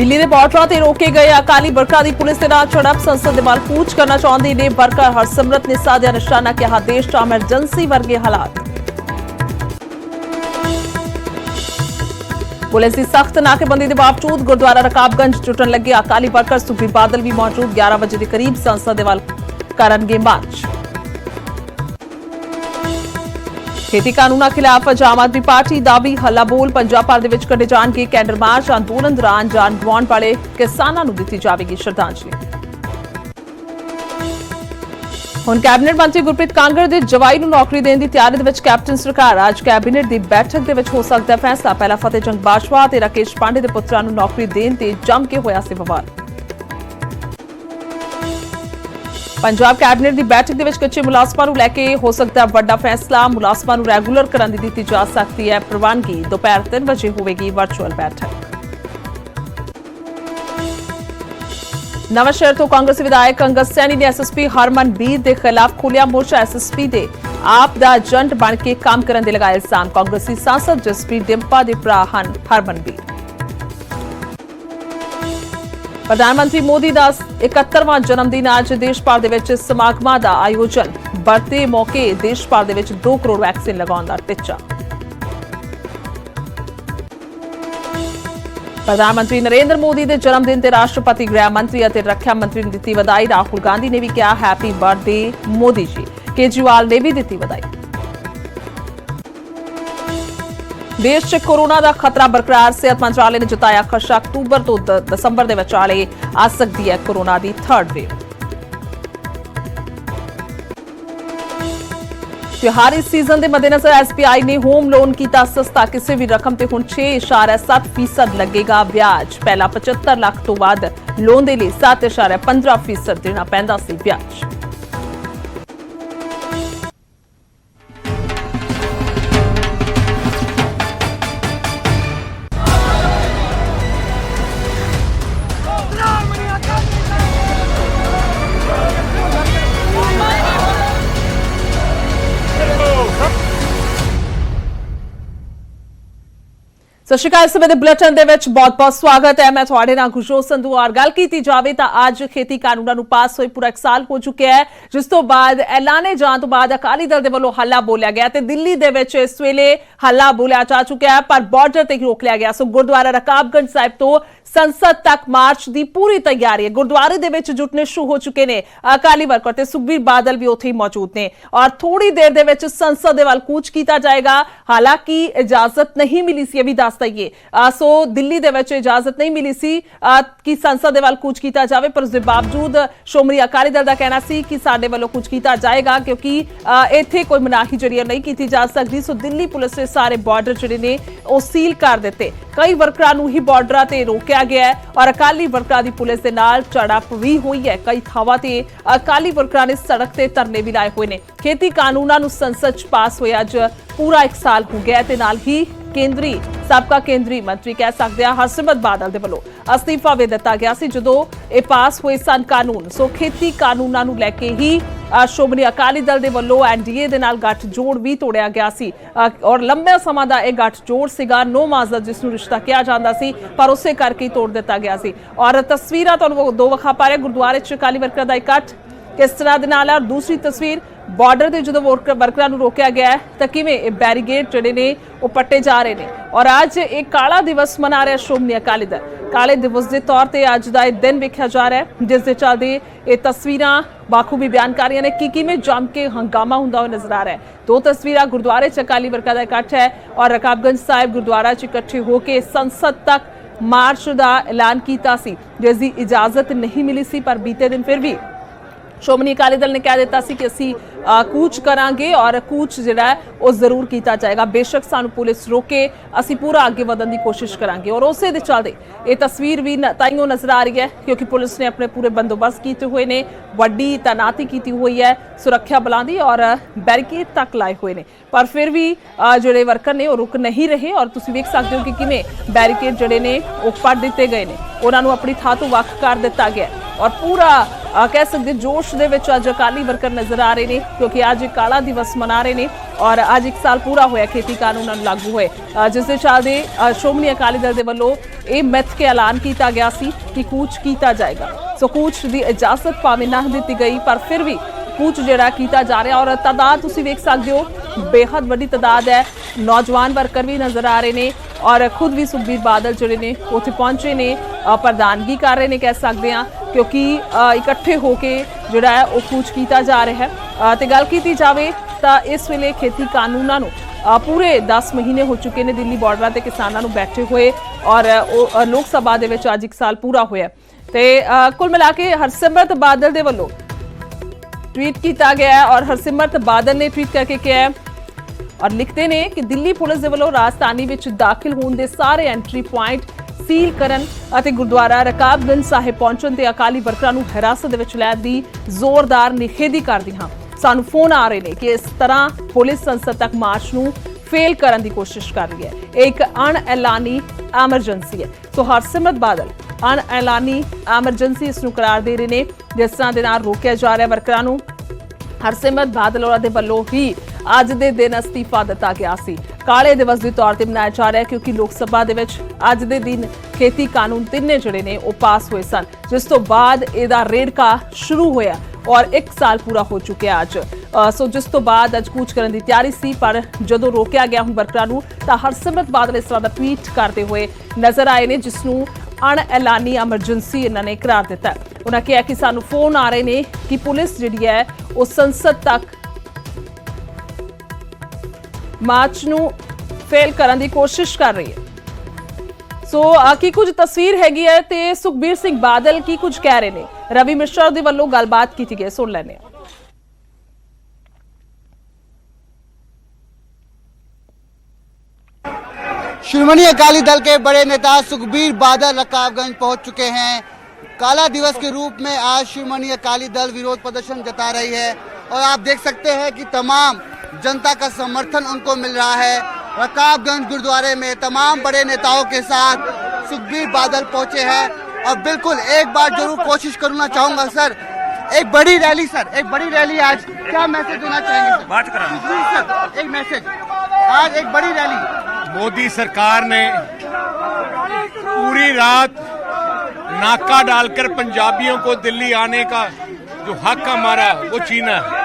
दिल्ली के बॉर्डर से रोके गए अकाली वर्करां की पुलिस के नाल झड़प। संसद के बाहर कूच करना चाहते ने वर्कर। हरसिमरत ने साधिया निशाना, कहा देश च एमरजेंसी वर्गे हालात। पुलिस की सख्त नाकेबंदी के बावजूद गुरुद्वारा रकाबगंज जुटन लगे अकाली वर्कर। सुखबीर बादल भी मौजूद। 11 बजे के करीब संसद के बाहर करनगे मार्च। खेती कानूनों खिलाफ आम आदमी पार्टी का भी हल्ला बोल। पंजाब भर में कढ़े जाएंगे कैंडल मार्च। अंदोलन दौरान जान गवाउण वाले किसानों को दी जाएगी श्रद्धांजलि। हुण कैबिनेट मंत्री गुरप्रीत कांगड़ के जवाई को नौकरी देने की तैयारी में कैप्टन सरकार। आज कैबिनेट की बैठक के हो सकता है फैसला। पहला फतेह जंग बाजवा ते राकेश पांडे के पुत्रां को नौकरी देने ते जम के होया सी विवाद। पंजाब कैबिनेट की बैठक के कच्चे मुलाजमां को लैके हो सकता है बड़ा फैसला। मुलाजमां को रैगूलर करने की दी जा सकती है प्रवानगी। दोपहर 3 बजे होगी वर्चुअल बैठक। नवांशहर तो कांग्रेस विधायक अंगद सैनी ने एसएसपी हरमनबीर के खिलाफ खोलिया मोर्चा। एसएसपी ने आप दा एजेंट बन के काम करने के लगाए इल्जाम। कांग्रेसी सांसद जसप्रीत डिंपा के भरा हन हरमनबीर। प्रधानमंत्री मोदी का 71वां जन्मदिन। आज देश भर में समागमां का आयोजन। बर्थडे मौके देश भर में 2 करोड़ वैक्सीन लगाने का टिच्चा। प्रधानमंत्री नरेंद्र मोदी के जन्मदिन ते राष्ट्रपति, गृह मंत्री और रक्षा मंत्री ने दी बधाई। राहुल गांधी ने भी कहा हैप्पी बर्थडे मोदी जी। केजरीवाल ने भी दी बधाई। देश च कोरोना का खतरा बरकरार। सेहत मंत्रालय ने जताया खदशा अक्तूबर तो दसंबर के विचाले आ सकती है कोरोना की 3rd वेव। त्योहारी सीजन के मद्देनजर एसबीआई ने होम लोन किया सस्ता। किसी भी रकम से हुण 6.7% लगेगा ब्याज। पहला 75 लाख तो बाद लोन के लिए 7.15% देना पैंदा सी ब्याज। सत श्री अकाल। समय के बुलेटिन के बहुत बहुत स्वागत है। मैं थोड़े नाल गुरजोत संधू। और गल की जाए तो अज खेती कानूनों को पास होए पूरा 1 साल हो चुका है, जिस तो बाद ऐलाने जाने तो बाद अकाली दल के वालों हल्ला बोलिया गया। दिल्ली के इस वेले हल्ला बोलिया जा चुका है, पर बॉर्डर तक रोक लिया गया। सो गुरुद्वारा रकाबगंज साहिब तो संसद तक मार्च की पूरी तैयारी है। गुरुद्वारे के जुटने शुरू हो चुके हैं अकाली वर्कर ते सुखबीर बादल भी उत्थे मौजूद ने। और थोड़ी देर के संसद के वाल कूच किया जाएगा। हालांकि इजाजत नहीं मिली सी, अभी दस दईए। सो दिल्ली के इजाजत नहीं मिली सी कि संसद के वाल कूच किया जाए, पर उसके बावजूद श्रोमणी अकाली दल का कहना सी कि साडे वालों कूच किया जाएगा, क्योंकि इत्थे कोई मनाही जरिए नहीं की जा सकती। सो दिल्ली पुलिस ने सारे बॉर्डर जिहड़े ने वो सील कर दिते। कई वर्करां नूं ही बॉर्डर ते रोकिया गया है और अकाली वर्करां दी पुलिस दे नाल झड़प भी हुई है। कई थावां ते अकाली वर्करां ने सड़क ते धरने भी लाए हुए ने। खेती कानूनां नूं संसद च पास होए अज पूरा 1 साल हो गया ते नाल ही केंद्री साबका केंद्रीय मंत्री कह सकते हैं हरसिमरत बादल के वालों अस्तीफा भी दिता गया सी जदों ये पास हुए सन कानून। सो खेती कानूनां नूं लैके ही श्रोमणी अकाली दल के वालों एनडीए दे नाल गठजोड़ भी तोड़िया गया सी और लंबे समय का यह गठजोड़ सीगा नो माजदा जिसनूं रिश्ता कहा जाता सी, पर उसे करके ही तोड़ दिता गया सी। और तस्वीरां तुहानूं 2 विखा पा रहे गुरुद्वारे च अकाली वर्कर का इकट्ठ किस तरह दे नाल। और दूसरी तस्वीर बॉर्डर से जो वर्करां नूं रोकिया गया है तो किवें बैरीगेड जिहड़े ने वो पट्टे जा रहे हैं। और आज एक काला दिवस मना रहा श्रोमणी अकाली दल। काले दिवस के तौर पर अज का यह दिन वेख्या जा रहा है, जिस दे चलते ये तस्वीरां बाखूबी बयान कर रही ने कि किवें जम के हंगामा हुंदा होया नजर आ रहा है। 2 तस्वीरां गुरुद्वारे च अकाली वर्कर का इकट्ठ है और रकाबगंज साहिब गुरुद्वारा च इकट्ठे होकर संसद तक मार्च का ऐलान किया सी, जिसकी इजाजत नहीं मिली सी, पर बीते दिन फिर भी श्रोमणी अकाली दल ने कह दिता सी कि असीं कूच करांगे और कूच जिहड़ा है वो जरूर किया जाएगा। बेशक सानू पुलिस रोके, असीं पूरा आगे वधन की कोशिश करांगे। और उसे दे चलदे ये तस्वीर भी ताइयों नजर आ रही है, क्योंकि पुलिस ने अपने पूरे बंदोबस्त किए हुए ने, वड्डी तैनाती की हुई है सुरक्षा बलों की और बैरीकेड तक लाए हुए ने, पर फिर भी जिहड़े वर्कर ने वो रुक नहीं रहे। और तुसीं वेख सकते हो कि किवें बैरीकेड जिहड़े ने वो पट दिते गए ने, उन्हां नूं अपनी थां तो वख कर दिता गया। और पूरा कह सकते जोश दे विच अज अकाली वर्कर नज़र आ रहे हैं, क्योंकि अज काला दिवस मना रहे हैं और अज 1 साल पूरा होया खेती कानून लागू होए, जिस दे चलदे श्रोमणी अकाली दल दे वल्लों ये मिथ के ऐलान किया गया सी कि कूच किया जाएगा। सो कूच की इजाजत भावें ना दी गई, पर फिर भी कूच जिहड़ा कीता जा रहा और तादाद तुसीं वेख सकदे हो, बेहद वड्डी तादाद है। नौजवान वर्कर भी नज़र आ रहे हैं और खुद भी सुखबीर बादल जिहड़े ने उत्थे पहुंचे ने, प्रधानगी कर रहे हैं कह सकते हैं, क्योंकि इकट्ठे होके जिहड़ा है वो कूच किया जा रहा है। तो गल की जाए तो इस वेले खेती कानूनों नूं पूरे 10 महीने हो चुके हैं दिल्ली बॉर्डर ते किसानों नूं बैठे हुए, और लोक सभा दे विच अज 1 साल पूरा होया। ते कुल मिला के हरसिमरत बादल दे वल्लों ट्वीट किया गया है और हरसिमरत बादल ने ट्वीट करके कहा है और लिखते ने कि दिल्ली पुलिस दे वल्लों राजधानी विच दाखिल होने दे सारे एंट्री पॉइंट सील करन अते गुरुद्वारा रकाबगंज साहिब पहुंचण ते अकाली वर्करां नूं हिरासत दे विच लैण दी जोरदार निखेधी करदी हां। सानूं फोन आ रहे ने कि इस तरह पुलिस संसद तक मार्च नूं फेल करन दी कोशिश कर रही है, एक अणऐलानी एमरजेंसी है। तो हरसिमरत बादल अणऐलानी एमरजेंसी इस नूं करार दे रहे ने, जिस तरह दे नाल रोकिया जा रहा वर्करां नूं। हरसिमरत बादल होरां दे वल्लों ही अज दे दिन अस्तीफा दिता गया सी, काले दिवस के तौर पर मनाया जा रहा है, क्योंकि लोक सभा दे विच अज दे दिन खेती कानून तिन्ने जिहड़े ने वो पास हुए सन, जिस तो बाद इहदा रेड़का शुरू होया और 1 साल पूरा हो चुका अज। सो जिस तो बाद अज कूच करने की तैयारी सी, पर जदों रोकिया गया हुण वर्करां नूं तां हरसिमरत बादल इस तरह का ट्वीट करते हुए नजर आए ने, जिसनूं अणऐलानी एमरजेंसी इन्होंने ने करार दिता है। उन्होंने कहा कि सानू फोन आ रहे हैं कि पुलिस जिहड़ी है वो संसद तक मार्च नूं फेल करने की कोशिश कर रही है। सो की कुछ तस्वीर हैगी है ते सुखबीर सिंह बादल की कुछ कह रहे हैं, रवि मिश्रा दे वल्लों गलबात की गई, सुन लैने। श्रोमणी अकाली दल के बड़े नेता सुखबीर बादल रकाबगंज पहुंच चुके हैं। काला दिवस के रूप में आज श्रोमणी अकाली दल विरोध प्रदर्शन जता रही है और आप देख सकते हैं कि तमाम जनता का समर्थन उनको मिल रहा है। रकाबगंज गुरुद्वारे में तमाम बड़े नेताओं के साथ सुखबीर बादल पहुंचे हैं और बिल्कुल एक बार जरूर कोशिश करना चाहूंगा सर, एक बड़ी रैली सर, एक बड़ी रैली आज क्या मैसेज देना चाहेंगे सर? बात करा सर, एक मैसेज आज एक बड़ी रैली। मोदी सरकार ने पूरी रात नाका डालकर पंजाबियों को दिल्ली आने का जो हक हमारा वो छीना है।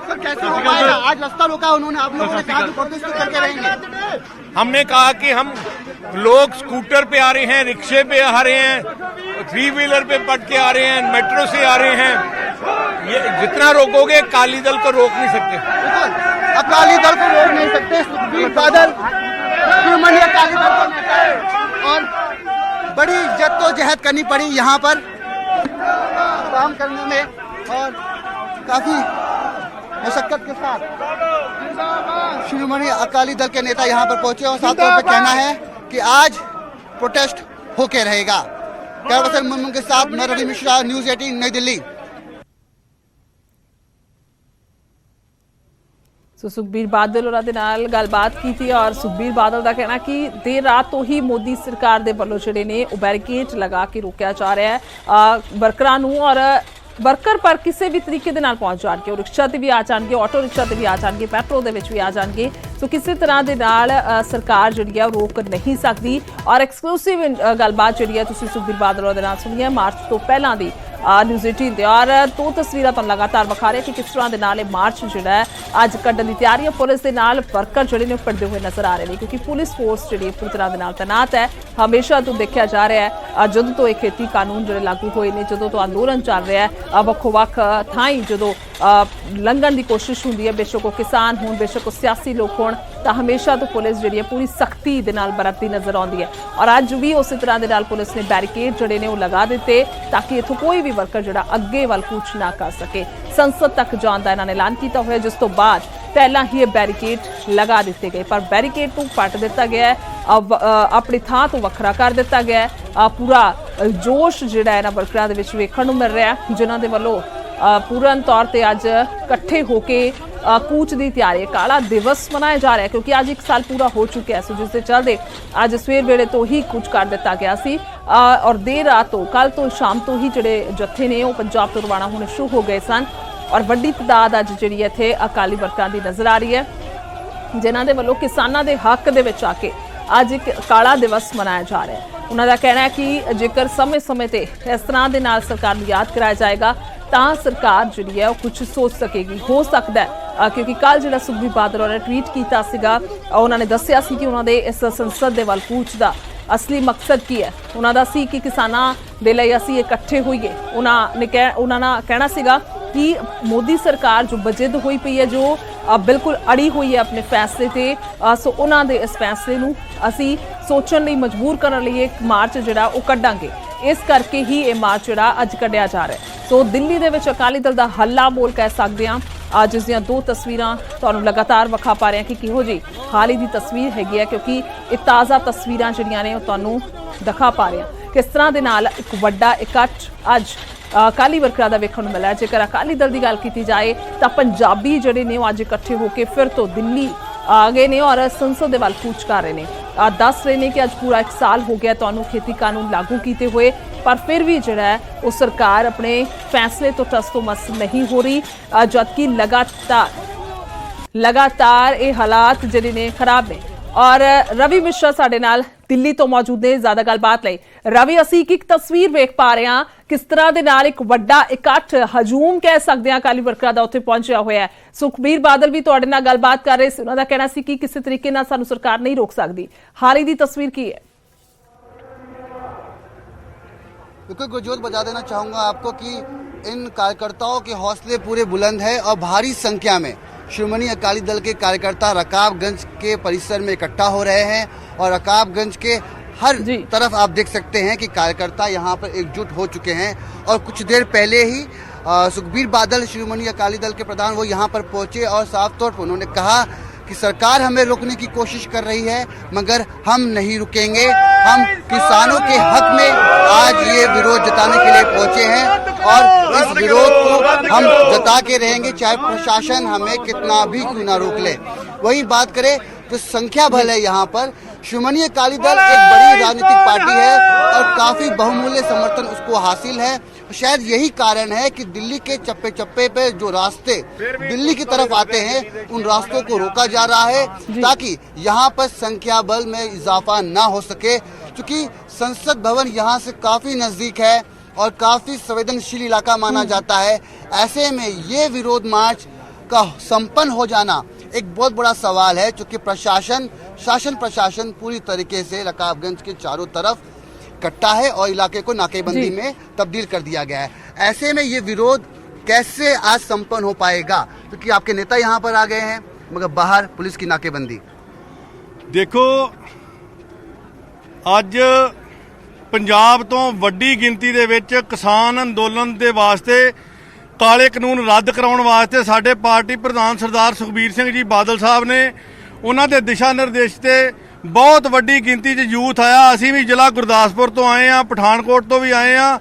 सर कैसे हो पाएगा? आज रास्ता रोका उन्होंने, आप लोगों ने कहा कि प्रोटेस्ट करके रहेंगे। हमने कहा कि हम लोग स्कूटर पे आ रहे हैं, रिक्शे पे आ रहे हैं, 3 व्हीलर पे पट के आ रहे हैं, मेट्रो से आ रहे हैं, ये जितना रोकोगे अकाली दल को रोक नहीं सकते। अकाली दल को रोक नहीं सकते। सुखबीर बादल श्रोमणी अकाली दल के नेता हैं और बड़ी जद्दोजहद करनी पड़ी यहाँ पर काम करने में और काफी मशक्कत के साथ श्रोमणी अकाली दल के नेता यहाँ पर पहुंचे और साथ तौर पर कहना है कि आज प्रोटेस्ट होके रहेगा। कैमरामैन मुनमुन के साथ मैं रवि मिश्रा, न्यूज़ 18 नई दिल्ली। सो सुखबीर बादल होरां दे नाल गलबात की थी और सुखबीर बादल का कहना कि देर रात तो ही मोदी सरकार दे वल्लों जिहड़े ने वो बैरीकेड लगा के रोकिया जा रहा है वर्करां नूं, और वर्कर पर किसी भी तरीके दे नाल पहुंच जाणगे, रिक्शा ते भी आ जाणगे, ऑटो रिक्शा ते भी आ जाणगे, मेट्रो दे विच भी आ जाणगे। सो किसी तरह दे नाल सरकार जिहड़ी है रोक नहीं सकती। और एक्सक्लूसिव गलबात जिहड़ी है तुसीं सुखबीर बादल होरां दे नाल सुणी है मार्च तो पहलां दी न्यूज़ 18 ते, और 2 तस्वीरां तुहानूं लगातार विखा रहे कि किस तरह दे नाल मार्च जिहड़ा है अज कड्ढण दी तैयारी है। पुलिस दे नाल वर्कर जिहड़े ने पड़दे हुए नज़र आ रहे हैं, क्योंकि पुलिस फोर्स जिहड़ी पूरी तरह दे नाल तैनात है। हमेशा तो देखा जा रहा है जदों तो ये खेती कानून जिहड़े लागू होए ने, जदों तो अंदोलन चल रहा है ਵੱਖ-ਵੱਖ थाई जदों लंघण की कोशिश होंदी है, बेशक वो किसान होण, बेशक वो सियासी लोग होण, तो हमेशा तो पुलिस जिहड़ी है पूरी सख्ती दे नाल बरतदी नज़र आउंदी है। और अज भी उस तरह दे नाल पुलिस ने बैरीकेड जिहड़े ने वो लगा दिते ताकि इत्थों कोई भी वर्कर जिहड़ा अगे वल कूच ना कर सके। संसद तक जाण दा इन्हां ने ऐलान किया होया, जिस तो बाद पहला ही बैरीकेड लगा दिते गए, पर बैरीकेड तो पट दिता गया है, अपनी थां तो वखरा कर दिता गया है। पूरा जोश जिहड़ा इन्हां वर्करां दे विच वेखण नूं मिल रहा है, जिन्हां दे वल्लों पूर्ण तौर पर अज इकट्ठे होके कूच की तैयारी काला दिवस मनाया जा रहा है क्योंकि आज 1 साल पूरा हो चुका है। सो जिसके चलते आज सवेर वेले तो ही कूच कर दिता गया सी और देर रात तो कल तो शाम तो ही जिहड़े जत्थे ने वो पंजाब तो रवाना होने शुरू हो गए सन और वड्डी तादाद अज जिहड़ी इत्थे अकाली वर्करां दी नज़र आ रही है जिन्हां दे वल्लों किसानां दे हक दे विच आके अज एक काला दिवस मनाया जा रहा है। उन्होंने कहना है कि जेकर समय समय ते इस तरह के नाल सरकार नूं याद कराया जाएगा तो सरकार जिहड़ी है कुछ सोच सकेगी। हो सकता है क्योंकि कल जिहड़ा सुखबीर बादल होरें ट्वीट कीता सीगा उन्होंने दस्सिया सी कि उन्होंने इस संसद दे वल कूच दा असली मकसद की है। उन्होंने सी कि किसानां दे लई असीं इकट्ठे होईए। उन्होंने कहना सीगा कि मोदी सरकार जो बजिद हुई पई है जो बिल्कुल अड़ी हुई है अपने फैसले ते सो उन्हां दे इस फैसले नूं असीं सोचण लई मजबूर करन लई एक मार्च जिहड़ा वो कड्डांगे। इस करके ही ये मार्च जिहड़ा अज कड्ढिया जा रहा है। सो दिल्ली दे विच अकाली दल दा हल्ला बोल कह सकते हैं जिस दियां 2 तस्वीरां तुहानूं लगातार विखा पा रहे हैं कि किहो जी हाल ही दी तस्वीर हैगी है क्योंकि ये ताज़ा तस्वीरां जिहड़ियां ने तुहानूं दिखा पा रहे हैं किस तरह दे नाल एक वड्डा इकट्ठ अज अकाली वर्करां दा वेखण नूं मिलिਆ। जेकर अकाली दल की गल की जाए तो पंजाबी जिहड़े ने अज इकट्ठे होकर फिर तो दिल्ली आ गए ने और संसद दे वल कूच कर रहे हैं। दस रहे हैं कि अज पूरा 1 साल हो गया तुहानूं खेती कानून लागू किए हुए पर फिर भी जिहड़ा है वो सरकार अपने फैसले तो टस तो मस नहीं हो रही जबकि लगातार ये हालात जिहड़े ने खराब ने। और रवि मिश्रा साडे नाल दिल्ली तो मौजूद ने ज्यादा गलबात लई। रवि असीं एक तस्वीर वेख पा रहे हैं किस तरह दे नाल एक वड्डा इकट्ठ हजूम कह सकते हैं अकाली वर्करां दा उत्थे पहुंचिया होया है। सुखबीर बादल भी तुहाडे नाल गलबात कर रहे सी उन्हां दा कहना सी कि किसी तरीके नाल सानूं सरकार नहीं रोक सकदी। हाल ही दी तस्वीर की है? बिल्कुल गुरजोत बता देना चाहूंगा आपको कि इन कार्यकर्ताओं के हौसले पूरे बुलंद है और भारी संख्या में शिरोमणि अकाली दल के कार्यकर्ता रकाबगंज के परिसर में इकट्ठा हो रहे हैं और रकाबगंज के हर तरफ आप देख सकते हैं कि कार्यकर्ता यहाँ पर एकजुट हो चुके हैं। और कुछ देर पहले ही सुखबीर बादल शिरोमणि अकाली दल के प्रधान वो यहाँ पर पहुंचे और साफ तौर पर उन्होंने कहा कि सरकार हमें रोकने की कोशिश कर रही है मगर हम नहीं रुकेंगे। हम किसानों के हक में आज ये विरोध जताने के लिए पहुंचे हैं और इस विरोध को हम जता के रहेंगे चाहे प्रशासन हमें कितना भी क्यों ना रोक ले। वही बात करें तो संख्या बल है यहाँ पर शिरोमणि अकाली दल एक बड़ी राजनीतिक पार्टी है और काफी बहुमूल्य समर्थन उसको हासिल है। शायद यही कारण है कि दिल्ली के चप्पे चप्पे पे जो रास्ते दिल्ली की तरफ आते हैं उन रास्तों को रोका जा रहा है ताकि यहाँ पर संख्या बल में इजाफा ना हो सके क्योंकि संसद भवन यहाँ से काफी नजदीक है और काफी संवेदनशील इलाका माना जाता है। ऐसे में ये विरोध मार्च का संपन्न हो जाना एक बहुत बड़ा सवाल है क्योंकि शासन प्रशासन पूरी तरीके से रकाबगंज के चारों तरफ इकट्ठा है और इलाके को नाकेबंदी में तब्दील कर दिया गया है। ऐसे में ये विरोध कैसे आज संपन्न हो पाएगा क्योंकि आपके नेता यहाँ पर आ गए हैं मगर बाहर पुलिस की नाकेबंदी। देखो ਅੱਜ ਪੰਜਾਬ ਤੋਂ ਵੱਡੀ ਗਿਣਤੀ ਦੇ ਵਿੱਚ ਕਿਸਾਨ ਅੰਦੋਲਨ ਦੇ ਵਾਸਤੇ ਕਾਲੇ ਕਾਨੂੰਨ ਰੱਦ ਕਰਾਉਣ ਵਾਸਤੇ ਸਾਡੇ ਪਾਰਟੀ ਪ੍ਰਧਾਨ ਸਰਦਾਰ ਸੁਖਬੀਰ ਸਿੰਘ ਜੀ ਬਾਦਲ ਸਾਹਿਬ ਨੇ ਉਹਨਾਂ ਦੇ ਦਿਸ਼ਾ ਨਿਰਦੇਸ਼ ਤੇ ਬਹੁਤ ਵੱਡੀ ਗਿਣਤੀ 'ਚ ਯੂਥ ਆਇਆ। ਅਸੀਂ ਵੀ ਜ਼ਿਲ੍ਹਾ ਗੁਰਦਾਸਪੁਰ ਤੋਂ ਆਏ ਆ, ਪਠਾਨਕੋਟ ਤੋਂ ਵੀ ਆਏ ਆ।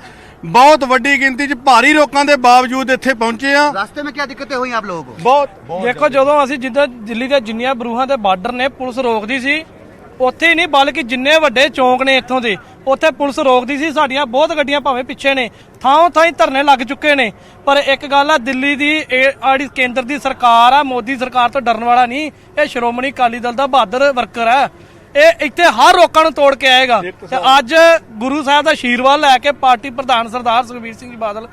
बहुत ਵੱਡੀ ਗਿਣਤੀ 'ਚ ਭਾਰੀ ਰੋਕਾਂ ਦੇ ਬਾਵਜੂਦ ਇੱਥੇ ਪਹੁੰਚੇ ਆ। रास्ते में क्या दिक्कतें हुई आप लोगों को? ਬਹੁਤ ਦੇਖੋ ਜਦੋਂ ਅਸੀਂ ਜਿੱਦਾਂ ਦਿੱਲੀ ਦੇ ਜਿੰਨੀਆਂ ਬਰੂਹਾਂ ਦੇ ਬਾਰਡਰ ਨੇ ਪੁਲਿਸ ਰੋਕਦੀ ਸੀ ਉੱਥੇ ਹੀ ਨਹੀਂ ਬਲਕਿ ਜਿੰਨੇ ਵੱਡੇ ਚੌਂਕ ਨੇ ਇੱਥੋਂ ਦੇ ਉੱਥੇ ਪੁਲਿਸ ਰੋਕਦੀ ਸੀ। ਸਾਡੀਆਂ ਬਹੁਤ ਗੱਡੀਆਂ ਭਾਵੇਂ ਪਿੱਛੇ ਨੇ ਥਾਂ ਥਾਂ ਧਰਨੇ ਲੱਗ ਚੁੱਕੇ ਨੇ। ਪਰ ਇੱਕ ਗੱਲ ਆ ਦਿੱਲੀ ਦੀ ਆੜੀ ਕੇਂਦਰ ਦੀ ਸਰਕਾਰ ਆ ਮੋਦੀ ਸਰਕਾਰ ਤੋਂ ਡਰਨ ਵਾਲਾ ਨਹੀਂ। ਇਹ ਸ਼੍ਰੋਮਣੀ ਅਕਾਲੀ ਦਲ ਦਾ ਬਹਾਦਰ ਵਰਕਰ ਆ। ਇਹ ਇੱਥੇ ਹਰ ਰੋਕਾਂ ਨੂੰ ਤੋੜ ਕੇ ਆਏਗਾ ਤੇ ਅੱਜ ਗੁਰੂ ਸਾਹਿਬ ਦਾ ਆਸ਼ੀਰਵਾਦ ਲੈ ਕੇ ਪਾਰਟੀ ਪ੍ਰਧਾਨ ਸਰਦਾਰ ਸੁਖਬੀਰ ਸਿੰਘ ਜੀ ਬਾਦਲ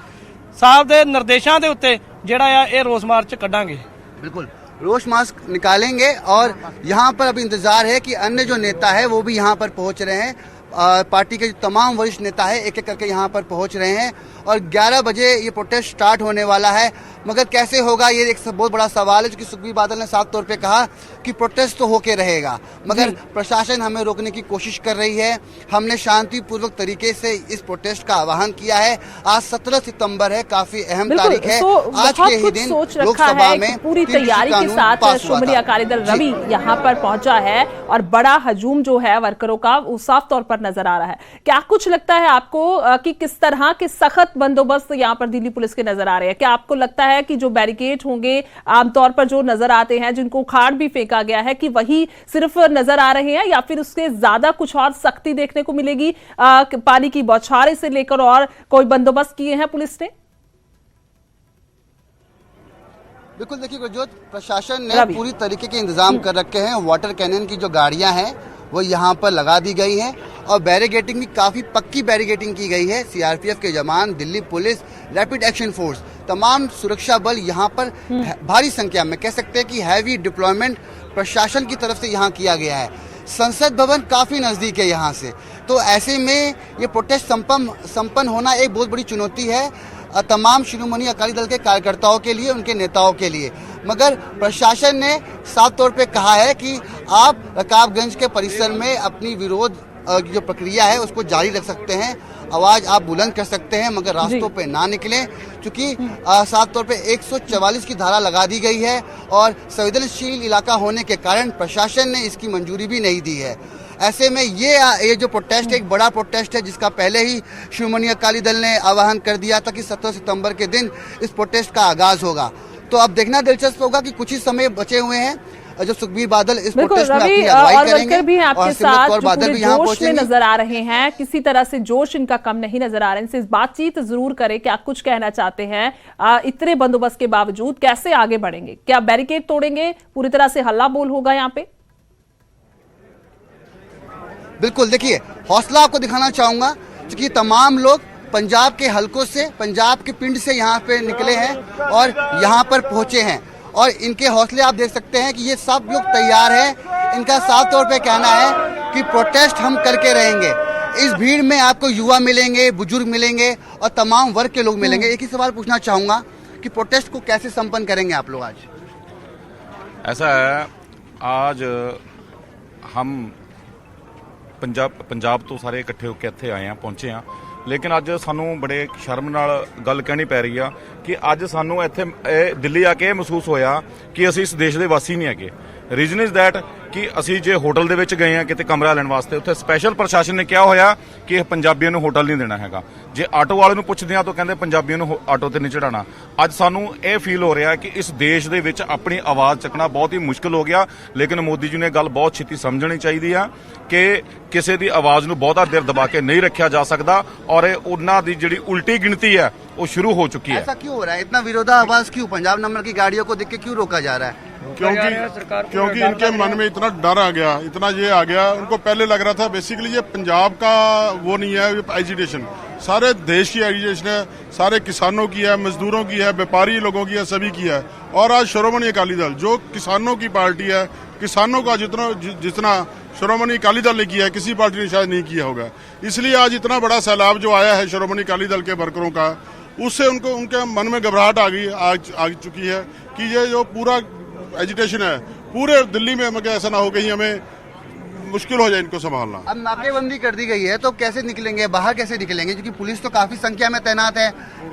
ਸਾਹਿਬ ਦੇ ਨਿਰਦੇਸ਼ਾਂ ਦੇ ਉੱਤੇ ਜਿਹੜਾ ਆ ਇਹ ਰੋਸ ਮਾਰਚ ਕੱਢਾਂਗੇ। बिल्कुल रोष मार्च निकालेंगे और यहाँ पर अभी इंतजार है कि अन्य जो नेता है वो भी यहाँ पर पहुँच रहे हैं। पार्टी के जो तमाम वरिष्ठ नेता है एक एक करके यहाँ पर पहुँच रहे हैं और 11 बजे ये प्रोटेस्ट स्टार्ट होने वाला है। मगर कैसे होगा ये एक बहुत बड़ा सवाल है क्योंकि सुखबीर बादल ने साफ तौर पे कहा कि प्रोटेस्ट तो होके रहेगा मगर प्रशासन हमें रोकने की कोशिश कर रही है। हमने शांतिपूर्वक तरीके से इस प्रोटेस्ट का आह्वान किया है। आज 17 सितंबर है, काफी अहम तारीख है। आज के ही दिन लोकसभा में पूरी तैयारी के साथ श्रोमणी अकाली दल रवि यहाँ पर पहुंचा है और बड़ा हजूम जो है वर्करों का वो साफ तौर पर पर नजर आ रहा है। क्या कुछ लगता है आपको कि किस तरह के सख्त बंदोबस्त यहाँ पर दिल्ली पुलिस के नजर आ रहे हैं? क्या आपको लगता है कि जो बैरिकेड होंगे आमतौर पर जो नजर आते हैं, जिनको उखाड़ भी फेंका गया है, कि वही सिर्फ नजर आ रहे हैं या फिर उससे ज्यादा कुछ और सख्ती देखने को मिलेगी? पानी की बौछारें से लेकर और कोई बंदोबस्त किए हैं पुलिस ने? बिल्कुल, देखिए गुरजोत, प्रशासन ने पूरी तरीके के इंतजाम कर रखे हैं। वाटर कैनन की जो गाड़ियां हैं वो यहाँ पर लगा दी गई हैं और बैरिकेडिंग भी काफ़ी पक्की बैरिकेडिंग की गई है। सीआरपीएफ के जवान, Delhi police, rapid action force, तमाम सुरक्षा बल यहाँ पर भारी संख्या में, कह सकते हैं कि हैवी डिप्लॉयमेंट प्रशासन की तरफ से यहाँ किया गया है। संसद भवन काफ़ी नज़दीक है यहाँ से, तो ऐसे में ये प्रोटेस्ट संपन्न होना एक बहुत बड़ी चुनौती है तमाम शिरोमणि अकाली दल के कार्यकर्ताओं के लिए, उनके नेताओं के लिए। मगर प्रशासन ने साफ तौर पे कहा है कि आप रकाबगंज के परिसर में अपनी विरोध जो प्रक्रिया है उसको जारी रख सकते हैं, आवाज आप बुलंद कर सकते हैं, मगर रास्तों पे ना निकलें, क्योंकि साफ तौर पे 144 की धारा लगा दी गई है और संवेदनशील इलाका होने के कारण प्रशासन ने इसकी मंजूरी भी नहीं दी है। ऐसे में ये जो प्रोटेस्ट एक बड़ा प्रोटेस्ट है, जिसका पहले ही शिरोमणि अकाली दल ने आह्वान कर दिया था कि 17 सितंबर के दिन इस प्रोटेस्ट का आगाज होगा। तो अब देखना दिलचस्प होगा कि कुछ ही समय बचे हुए हैं जो सुखबीर बादल इस प्रोटेस्ट में अपनी अगुवाई करेंगे भी आपके साथ जो बादल भी यहाँ जोश में पहुंचेंगे। नजर आ रहे हैं, किसी तरह से जोश इनका कम नहीं नजर आ रहा है। इनसे बातचीत जरूर करें, क्या कुछ कहना चाहते हैं? इतने बंदोबस्त के बावजूद कैसे आगे बढ़ेंगे? क्या बैरिकेड तोड़ेंगे? पूरी तरह से हल्ला बोल होगा यहाँ पे? बिल्कुल, देखिए हौसला आपको दिखाना चाहूंगा, क्योंकि तमाम लोग पंजाब के हलकों से, पंजाब के पिंड से यहाँ पे निकले हैं और यहाँ पर पहुंचे हैं और इनके हौसले आप देख सकते हैं कि ये सब लोग तैयार हैं। इनका साफ तौर पे कहना है कि प्रोटेस्ट हम करके रहेंगे। इस भीड़ में आपको युवा मिलेंगे, बुजुर्ग मिलेंगे और तमाम वर्ग के लोग मिलेंगे। एक ही सवाल पूछना चाहूंगा कि प्रोटेस्ट को कैसे संपन्न करेंगे आप लोग आज? ऐसा है, आज हम ਪੰਜਾਬ ਤੋਂ ਸਾਰੇ ਇਕੱਠੇ ਹੋ ਕੇ ਇੱਥੇ ਆਏ ਆ, ਪਹੁੰਚੇ ਆ, ਲੇਕਿਨ ਅੱਜ ਸਾਨੂੰ ਬੜੇ ਸ਼ਰਮ ਨਾਲ ਗੱਲ ਕਹਿਣੀ ਪੈ ਰਹੀ ਆ ਕਿ ਅੱਜ ਸਾਨੂੰ ਇੱਥੇ ਦਿੱਲੀ ਆ ਕੇ ਇਹ ਮਹਿਸੂਸ ਹੋਇਆ ਕਿ ਅਸੀਂ ਇਸ ਦੇਸ਼ ਦੇ ਵਾਸੀ ਨਹੀਂ ਹੈਗੇ। ਰੀਜ਼ਨ ਇਜ਼ ਦੈਟ ਕਿ ਅਸੀਂ ਜੇ ਹੋਟਲ ਦੇ ਵਿੱਚ ਗਏ ਆ ਕਿਤੇ ਕਮਰਾ ਲੈਣ ਵਾਸਤੇ, ਉੱਥੇ ਸਪੈਸ਼ਲ ਪ੍ਰਸ਼ਾਸਨ ਨੇ ਕਿਹਾ ਹੋਇਆ ਕਿ ਪੰਜਾਬੀਆਂ ਨੂੰ ਹੋਟਲ ਨਹੀਂ ਦੇਣਾ ਹੈਗਾ। ਜੇ ਆਟੋ ਵਾਲੇ ਨੂੰ ਪੁੱਛਦੇ ਆ ਤਾਂ ਕਹਿੰਦੇ ਪੰਜਾਬੀਆਂ ਨੂੰ ਆਟੋ ਤੇ ਨਹੀਂ ਚੜਾਉਣਾ। ਅੱਜ ਸਾਨੂੰ ਇਹ ਫੀਲ ਹੋ ਰਿਹਾ ਕਿ ਇਸ ਦੇਸ਼ ਦੇ ਵਿੱਚ ਆਪਣੀ ਆਵਾਜ਼ ਚੱਕਣਾ ਬਹੁਤ ਹੀ ਮੁਸ਼ਕਲ ਹੋ ਗਿਆ, ਲੇਕਿਨ ਮੋਦੀ ਜੀ ਨੇ ਗੱਲ ਬਹੁਤ ਛੇਤੀ ਸਮਝਣੀ ਚਾਹੀਦੀ ਆ ਕਿ ਕਿਸੇ ਦੀ ਆਵਾਜ਼ ਨੂੰ ਬਹੁਤਾ ਦੇਰ ਦਬਾ ਕੇ ਨਹੀਂ ਰੱਖਿਆ ਜਾ ਸਕਦਾ ਔਰ ਇਹ ਉਹਨਾਂ ਦੀ ਜਿਹੜੀ ਉਲਟੀ ਗਿਣਤੀ ਹੈ वो शुरू हो चुकी है। ऐसा क्यों हो रहा है? इतना विरोधाभास क्यों? पंजाब नंबर की गाड़ियों को देख के क्यों रोका जा रहा है? क्योंकि इनके मन में इतना डर आ गया, इतना ये आ गया। उनको पहले लग रहा था बेसिकली ये पंजाब का वो नहीं है, एजिटेशन सारे देश की एजिटेशन है, सारे किसानों की है, मजदूरों की है, व्यापारी लोगों की है, सभी की है। और आज शिरोमणि अकाली दल जो किसानों की पार्टी है, किसानों का जितना शिरोमणि अकाली दल ने किया है किसी पार्टी ने शायद नहीं किया होगा। इसलिए आज इतना बड़ा सैलाब जो आया है शिरोमणि अकाली दल के वर्करों का, उससे उनको उनके मन में घबराहट आ चुकी है कि ये जो पूरा एजिटेशन है पूरे दिल्ली में, मगर ऐसा ना हो कहीं हमें मुश्किल हो जाए इनको संभालना। अब नाकेबंदी कर दी गई है तो कैसे निकलेंगे, बाहर कैसे निकलेंगे? क्योंकि पुलिस तो काफी संख्या में तैनात है।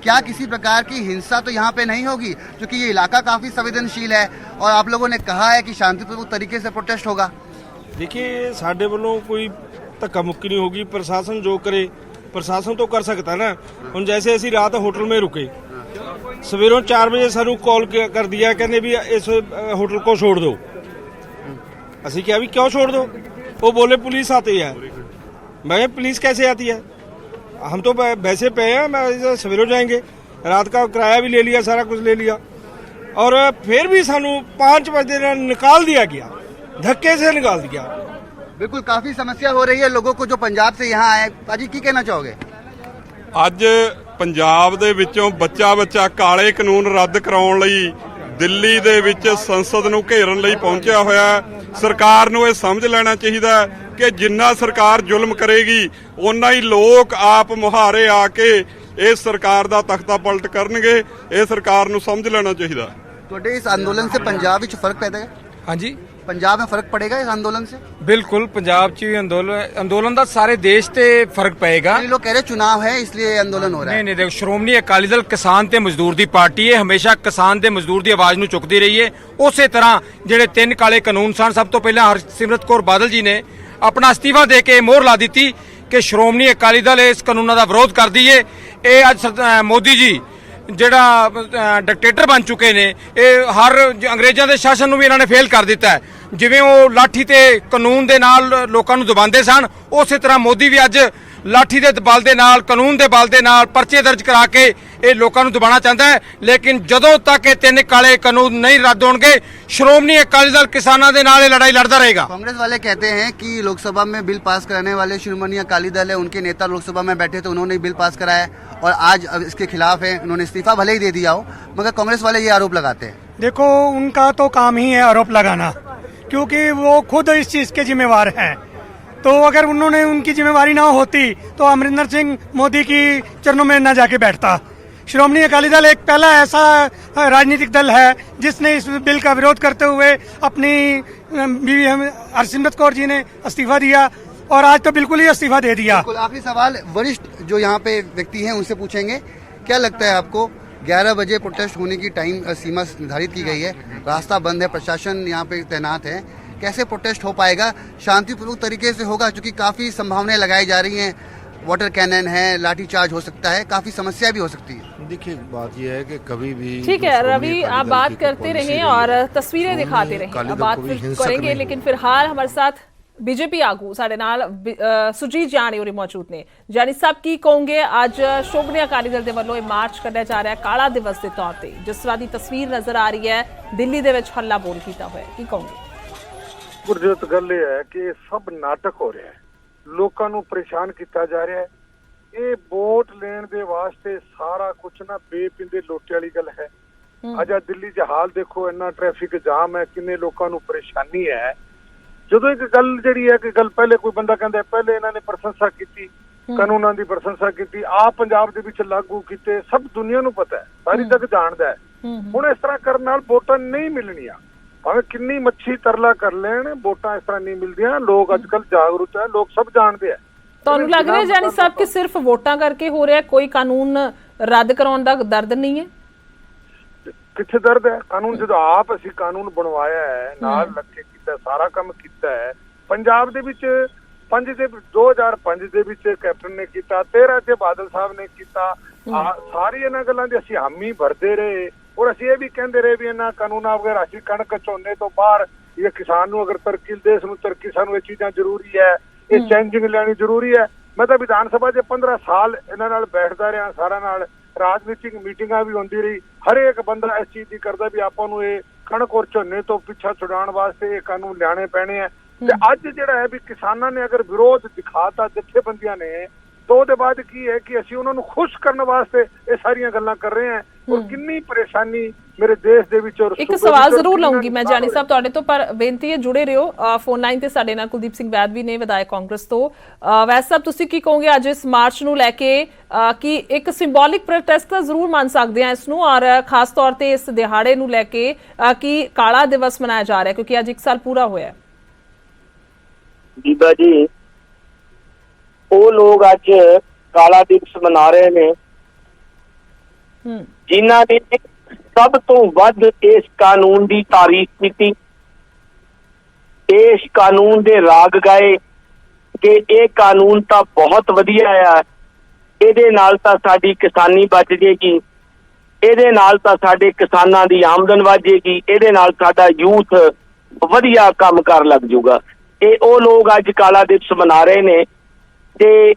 क्या किसी प्रकार की हिंसा तो यहाँ पे नहीं होगी, क्योंकि ये इलाका काफी संवेदनशील है और आप लोगों ने कहा है कि शांतिपूर्वक तरीके से प्रोटेस्ट होगा? देखिए, साढ़े वालों कोई धक्का मुक्की नहीं होगी। प्रशासन जो करे, प्रशासन तो कर सकता है ना। हम जैसे ऐसी रात होटल में रुके, सवेरों 4 बजे सानू कॉल कर दिया, कहने भी इस होटल को छोड़ दो। असी क्या भी क्यों छोड़ दो? वो बोले पुलिस आती है। मैं पुलिस कैसे आती है? हम तो वैसे पे हैं, मैं सवेरों जाएंगे, रात का किराया भी ले लिया, सारा कुछ ले लिया, और फिर भी सानू 5 बजे निकाल दिया गया, धक्के से निकाल दिया। बिल्कुल, काफी समस्या हो रही है लोगों को जो पंजाब से यहाँ आए। पाजी की कहना चाहोगे? ਅੱਜ ਪੰਜਾਬ ਦੇ ਵਿੱਚੋਂ ਬੱਚਾ ਕਾਲੇ ਕਾਨੂੰਨ ਰੱਦ ਕਰਾਉਣ ਲਈ ਦਿੱਲੀ ਦੇ ਵਿੱਚ ਸੰਸਦ ਨੂੰ ਘੇਰਨ ਲਈ ਪਹੁੰਚਿਆ ਹੋਇਆ ਹੈ। ਸਰਕਾਰ ਨੂੰ ਇਹ ਸਮਝ ਲੈਣਾ ਚਾਹੀਦਾ ਹੈ ਕਿ ਜਿੰਨਾ ਸਰਕਾਰ ਜ਼ੁਲਮ ਕਰੇਗੀ ਓਨਾ ਹੀ ਲੋਕ ਆਪ ਮੁਹਾਰੇ ਆ ਕੇ ਇਸ ਸਰਕਾਰ ਦਾ ਤਖਤਾ ਪਲਟ ਕਰਨਗੇ। ਇਹ ਸਰਕਾਰ ਨੂੰ ਸਮਝ ਲੈਣਾ ਚਾਹੀਦਾ। ਤੁਹਾਡੇ ਇਸ ਅੰਦੋਲਨ से पंजाब ਵਿੱਚ फर्क पैदा है? हाँ जी, पंजाब में फर्क पड़ेगा इस आंदोलन से? बिल्कुल, पंजाब च भी अंदोलन का सारे देश ते फर्क पएगा। कई लोग कह रहे चुनाव है इसलिए ये आंदोलन हो रहा है। नहीं, देखो, श्रोमणी अकाली दल किसान ते मजदूर दी पार्टी है, हमेशा किसान ते मजदूर दी आवाज नूं चुकदी रही है। उसे तरह ਜਿਹੜੇ 3 ਕਾਲੇ ਕਾਨੂੰਨ ਸਨ, ਸਭ ਤੋਂ ਪਹਿਲਾਂ ਹਰਸਿਮਰਤ ਕੌਰ ਬਾਦਲ ਜੀ ਨੇ अपना अस्तीफा दे के मोहर ला दी ਕਿ ਸ਼੍ਰੋਮਣੀ ਅਕਾਲੀ ਦਲ ਇਸ ਕਾਨੂੰਨਾਂ ਦਾ ਵਿਰੋਧ ਕਰਦੀ ਏ। ਇਹ ਅੱਜ ਮੋਦੀ ਜੀ ਜਿਹੜਾ ਡਿਕਟੇਟਰ ਬਣ ਚੁੱਕੇ ਨੇ, ਇਹ ਹਰ ਅੰਗਰੇਜ਼ਾਂ ਦੇ ਸ਼ਾਸਨ ਨੂੰ ਵੀ ਇਹਨਾਂ ਨੇ ਫੇਲ ਕਰ ਦਿੱਤਾ ਹੈ। ਜਿਵੇਂ ਉਹ ਲਾਠੀ ਤੇ ਕਾਨੂੰਨ ਦੇ ਨਾਲ ਲੋਕਾਂ ਨੂੰ ਦਬਾਉਂਦੇ ਸਨ, ਉਸੇ ਤਰ੍ਹਾਂ ਮੋਦੀ ਵੀ ਅੱਜ ਲਾਠੀ ਦੇ ਬਲ ਦੇ ਨਾਲ, ਕਾਨੂੰਨ ਦੇ ਬਲ ਦੇ ਨਾਲ ਪਰਚੇ ਦਰਜ ਕਰਾ ਕੇ ਇਹ ਲੋਕਾਂ ਨੂੰ ਦਬਾਉਣਾ ਚਾਹੁੰਦਾ ਹੈ। ਲੇਕਿਨ ਜਦੋਂ ਤੱਕ ਇਹ 3 ਕਾਲੇ ਕਾਨੂੰਨ ਨਹੀਂ ਰੱਦ ਹੋਣਗੇ, ਸ਼੍ਰੋਮਣੀ ਅਕਾਲੀ दल किसानों के नाल लड़ाई लड़ता रहेगा। कांग्रेस वाले कहते हैं कि लोकसभा में बिल पास कराने वाले शिरोमणि अकाली दल है, उनके नेता लोकसभा में बैठे तो उन्होंने बिल पास कराया और आज अब इसके खिलाफ है, उन्होंने इस्तीफा भले ही दे दिया हो, मगर कांग्रेस वाले ये आरोप लगाते हैं। देखो, उनका तो काम ही है आरोप लगाना, क्योंकि वो खुद इस चीज के जिम्मेवार हैं। तो अगर उन्होंने उनकी जिम्मेवारी ना होती तो अमरिंदर सिंह मोदी की चरणों में न जाके बैठता। श्रोमणी अकाली दल एक पहला ऐसा राजनीतिक दल है जिसने इस बिल का विरोध करते हुए अपनी बीवी हरसिमरत कौर जी ने इस्तीफा दिया और आज तो बिल्कुल ही इस्तीफा दे दिया। आखिरी सवाल वरिष्ठ जो यहाँ पे व्यक्ति हैं उनसे पूछेंगे, क्या लगता है आपको 11 बजे प्रोटेस्ट होने की टाइम सीमा निर्धारित की गई है, रास्ता बंद है, प्रशासन यहाँ पे तैनात है, कैसे प्रोटेस्ट हो पाएगा? शांतिपूर्वक तरीके से होगा? क्योंकि काफी संभावनाएं लगाई जा रही हैं, वाटर कैनन है, लाठीचार्ज हो सकता है, काफी समस्या भी हो सकती है। देखिए, बात यह है कि कभी भी ठीक है रवि, आप बात करते रहें और तस्वीरें दिखाते रहें, अब बात फिर करेंगे। लेकिन फिलहाल हमारे साथ बीजेपी आगू साडे नाल सुजीत जानी होरी मौजूद ने। जानी साहब की कहोगे, आज श्रोमणी अकाली दल दे वल्लों मार्च कढ़िया जा रहा है काला दिवस के तौर पर, जिस तरह की तस्वीर नजर आ रही है दिल्ली दे विच हल्ला बोल कीता होया, की कहोगे? गुरजोत गल ये है कि सब नाटक हो रहा है, लोगों को परेशान किया जा रहा है। ये वोट लेने दे वास्ते सारा कुछ ना बेपिंदे लोटे वाली गल है। अज दिल्ली च हाल देखो, इन्ना ट्रैफिक जाम है, किन्ने लोगों को परेशानी है। जो एक गल जी है कि गल पहले कोई बंदा कहता है, पहले इन्होंने प्रशंसा की, कानूनों की प्रशंसा की, आप पंजाब दे विच लागू किए, सब दुनिया नूं पता है, सारी तक जानता है। हुण इस तरह करन नाल वोटां नहीं मिलनियां, भावें किन्नी मच्छी तरला कर लेन, वोटां इस तरह नहीं मिलदियां। लोग अजकल जागरूक है, लोग सब जानते हैं। ਤੁਹਾਨੂੰ ਲੱਗ ਰਿਹਾ ਜਾਨੀ ਸਾਹਿਬ ਕਿ ਸਿਰਫ ਵੋਟਾਂ ਕਰਕੇ ਹੋ ਰਿਹਾ, ਕੋਈ ਕਾਨੂੰਨ ਰੱਦ ਕਰਾਉਣ ਦਾ ਦਰਦ ਨਹੀਂ ਹੈ? ਕਿੱਥੇ ਦਰਦ ਹੈ? ਕਾਨੂੰਨ ਜਦੋਂ ਆਪ ਅਸੀਂ ਕਾਨੂੰਨ ਬਣਵਾਇਆ ਹੈ, ਨਾਲ ਲੱਗੇ ਕੀਤਾ, ਸਾਰਾ ਕੰਮ ਕੀਤਾ ਹੈ। ਪੰਜਾਬ ਦੇ ਵਿੱਚ 2005 ਦੇ ਵਿੱਚ ਕੈਪਟਨ ਨੇ ਕੀਤਾ, 13 ਚ ਬਾਦਲ ਸਾਹਿਬ ਨੇ ਕੀਤਾ। ਸਾਰੀ ਇਹਨਾਂ ਗੱਲਾਂ ਦੀ ਅਸੀਂ ਹਾਮੀ ਭਰਦੇ ਰਹੇ ਔਰ ਅਸੀਂ ਇਹ ਵੀ ਕਹਿੰਦੇ ਰਹੇ ਵੀ ਇਹਨਾਂ ਕਾਨੂੰਨਾਂ ਵਗੈਰਾ ਅਸੀਂ ਕਣਕ ਝੋਨੇ ਤੋਂ ਬਾਹਰ ਇਹ ਕਿਸਾਨ ਨੂੰ ਅਗਰ ਤਰੱਕੀ, ਦੇਸ਼ ਨੂੰ ਤਰੱਕੀ, ਸਾਨੂੰ ਇਹ ਚੀਜ਼ਾਂ ਜ਼ਰੂਰੀ ਹੈ, ਇਹ ਚੇਂਜਿੰਗ ਲੈਣੀ ਜ਼ਰੂਰੀ ਹੈ। ਮੈਂ ਤਾਂ ਵਿਧਾਨ ਸਭਾ 'ਚ 15 ਸਾਲ ਇਹਨਾਂ ਨਾਲ ਬੈਠਦਾ ਰਿਹਾ, ਸਾਰਿਆਂ ਨਾਲ ਰਾਜਨੀਤਿਕ ਮੀਟਿੰਗਾਂ ਵੀ ਹੁੰਦੀ ਰਹੀ। ਹਰੇਕ ਬੰਦਾ ਇਸ ਚੀਜ਼ ਦੀ ਕਰਦਾ ਵੀ ਆਪਾਂ ਨੂੰ ਇਹ ਕਣਕ ਔਰ ਝੋਨੇ ਤੋਂ ਪਿੱਛਾ ਛੁਡਾਉਣ ਵਾਸਤੇ ਇਹ ਕਾਨੂੰਨ ਲਿਆਣੇ ਪੈਣੇ ਆ। ਤੇ ਅੱਜ ਜਿਹੜਾ ਹੈ ਵੀ ਕਿਸਾਨਾਂ ਨੇ ਅਗਰ ਵਿਰੋਧ ਦਿਖਾਤਾ ਜਥੇਬੰਦੀਆਂ ਨੇ, तो ਉਹਦੇ ਬਾਅਦ ਕੀ ਹੈ ਕਿ ਅਸੀਂ ਉਹਨਾਂ ਨੂੰ ਖੁਸ਼ ਕਰਨ ਵਾਸਤੇ ਇਹ ਸਾਰੀਆਂ ਗੱਲਾਂ ਕਰ ਰਹੇ ਹਾਂ। ਔਰ ਕਿੰਨੀ ਪਰੇਸ਼ਾਨੀ ਮੇਰੇ ਦੇਸ਼ ਦੇ ਵਿੱਚ। ਔਰ ਇੱਕ ਸਵਾਲ ਜ਼ਰੂਰ ਲਾਉਂਗੀ ਮੈਂ ਜਾਨੀ ਸਾਹਿਬ ਤੁਹਾਡੇ ਤੋਂ, ਪਰ ਬੇਨਤੀ ਹੈ ਜੁੜੇ ਰਹੋ। ਫੋਨ ਲਾਈਨ ਤੇ ਸਾਡੇ ਨਾਲ ਕੁਲਦੀਪ ਸਿੰਘ ਵੈਦ ਵੀ ਨੇ, ਵਿਧਾਇਕ ਕਾਂਗਰਸ ਤੋਂ। ਵੈਦ ਸਾਹਿਬ, ਤੁਸੀਂ ਕੀ ਕਹੋਗੇ ਅੱਜ ਇਸ ਮਾਰਚ ਨੂੰ ਲੈ ਕੇ? ਕਿ ਇੱਕ ਸਿੰਬੋਲਿਕ ਪ੍ਰੋਟੈਸਟ ਤਾਂ ਜ਼ਰੂਰ ਮੰਨ ਸਕਦੇ ਹਾਂ ਇਸ ਨੂੰ, ਔਰ ਖਾਸ ਤੌਰ ਤੇ ਇਸ ਦਿਹਾੜੇ ਨੂੰ ਲੈ ਕੇ ਕਿ ਕਾਲਾ ਦਿਵਸ ਮਨਾਇਆ ਜਾ ਰਿਹਾ ਕਿਉਂਕਿ ਅੱਜ 1 ਸਾਲ ਪੂਰਾ ਹੋਇਆ। ਬੀਬਾ ਜੀ, ਉਹ ਲੋਕ ਅੱਜ ਕਾਲਾ ਦਿਵਸ ਮਨਾ ਰਹੇ ਨੇ ਜਿਨ੍ਹਾਂ ਨੇ ਸਭ ਤੋਂ ਵੱਧ ਇਸ ਕਾਨੂੰਨ ਦੀ ਤਾਰੀਫ ਕੀਤੀ, ਇਸ ਕਾਨੂੰਨ ਦੇ ਰਾਗ ਗਾਏ ਕਿ ਇਹ ਕਾਨੂੰਨ ਤਾਂ ਬਹੁਤ ਵਧੀਆ ਆ, ਇਹਦੇ ਨਾਲ ਤਾਂ ਸਾਡੀ ਕਿਸਾਨੀ ਬਚ ਜੇਗੀ, ਇਹਦੇ ਨਾਲ ਤਾਂ ਸਾਡੇ ਕਿਸਾਨਾਂ ਦੀ ਆਮਦਨ ਵਧ ਜੇਗੀ, ਇਹਦੇ ਨਾਲ ਸਾਡਾ ਯੂਥ ਵਧੀਆ ਕੰਮ ਕਰ ਲੱਗ ਜੂਗਾ। ਇਹ ਉਹ ਲੋਕ ਅੱਜ ਕਾਲਾ ਦਿਵਸ ਮਨਾ ਰਹੇ ਨੇ। ਤੇ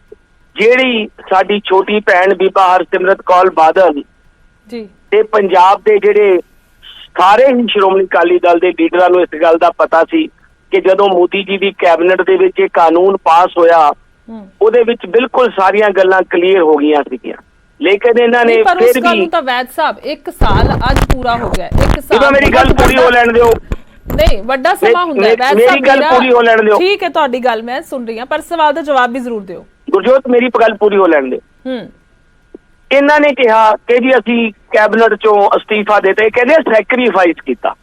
ਜਿਹੜੀ ਸਾਡੀ ਛੋਟੀ ਭੈਣ ਬੀਬਾ ਹਰਸਿਮਰਤ ਕੌਰ ਬਾਦਲ ਜੀ ਤੇ ਪੰਜਾਬ ਦੇ ਜਿਹੜੇ ਸਾਰੇ ਹੀ ਸ਼੍ਰੋਮਣੀ ਅਕਾਲੀ ਦਲ ਦੇ ਲੀਡਰਾਂ ਨੂੰ ਇਸ ਗੱਲ ਦਾ ਪਤਾ ਸੀ ਕਿ ਜਦੋਂ ਮੋਦੀ ਜੀ ਦੀ ਕੈਬਨਿਟ ਦੇ ਵਿੱਚ ਇਹ ਕਾਨੂੰਨ ਪਾਸ ਹੋਇਆ ਉਹਦੇ ਵਿੱਚ ਬਿਲਕੁਲ ਸਾਰੀਆਂ ਗੱਲਾਂ ਕਲੀਅਰ ਹੋ ਗਈਆਂ ਸੀਗੀਆਂ। ਲੇਕਿਨ ਇਹਨਾਂ ਨੇ ਫਿਰ ਵੀ ਤਾਂ ਵੈਦ ਸਾਹਿਬ 1 ਸਾਲ ਅੱਜ ਪੂਰਾ ਹੋ ਗਿਆ। 1 ਸਾਲ ਮੇਰੀ ਗੱਲ ਪੂਰੀ ਹੋ ਲੈਣ ਦਿਓ। ਨਹੀਂ, ਵੱਡਾ ਸਮਾਂ ਹੁੰਦਾ ਹੈ ਵੈਦ ਸਾਹਿਬ, ਮੇਰੀ ਗੱਲ ਪੂਰੀ ਹੋ ਲੈਣ ਦਿਓ। ਠੀਕ ਹੈ, ਤੁਹਾਡੀ ਗੱਲ ਮੈਂ ਸੁਣ ਰਹੀ ਹਾਂ, ਪਰ ਸਵਾਲ ਦਾ ਜਵਾਬ ਵੀ ਜ਼ਰੂਰ ਦਿਓ। ਗੁਰਜੋਤ, ਮੇਰੀ ਗੱਲ ਪੂਰੀ ਹੋ ਲੈਣ ਦਿਓ। ਇਹਨਾਂ ਨੇ ਕਿਹਾ ਕਿ ਜੀ ਅਸੀਂ ਕੈਬਨਿਟ ਚੋਂ ਅਸਤੀਫਾ ਦਿੱਤਾ, ਇਹ ਕਹਿੰਦੇ ਸੈਕਰੀਫਾਈਸ ਕੀਤਾ,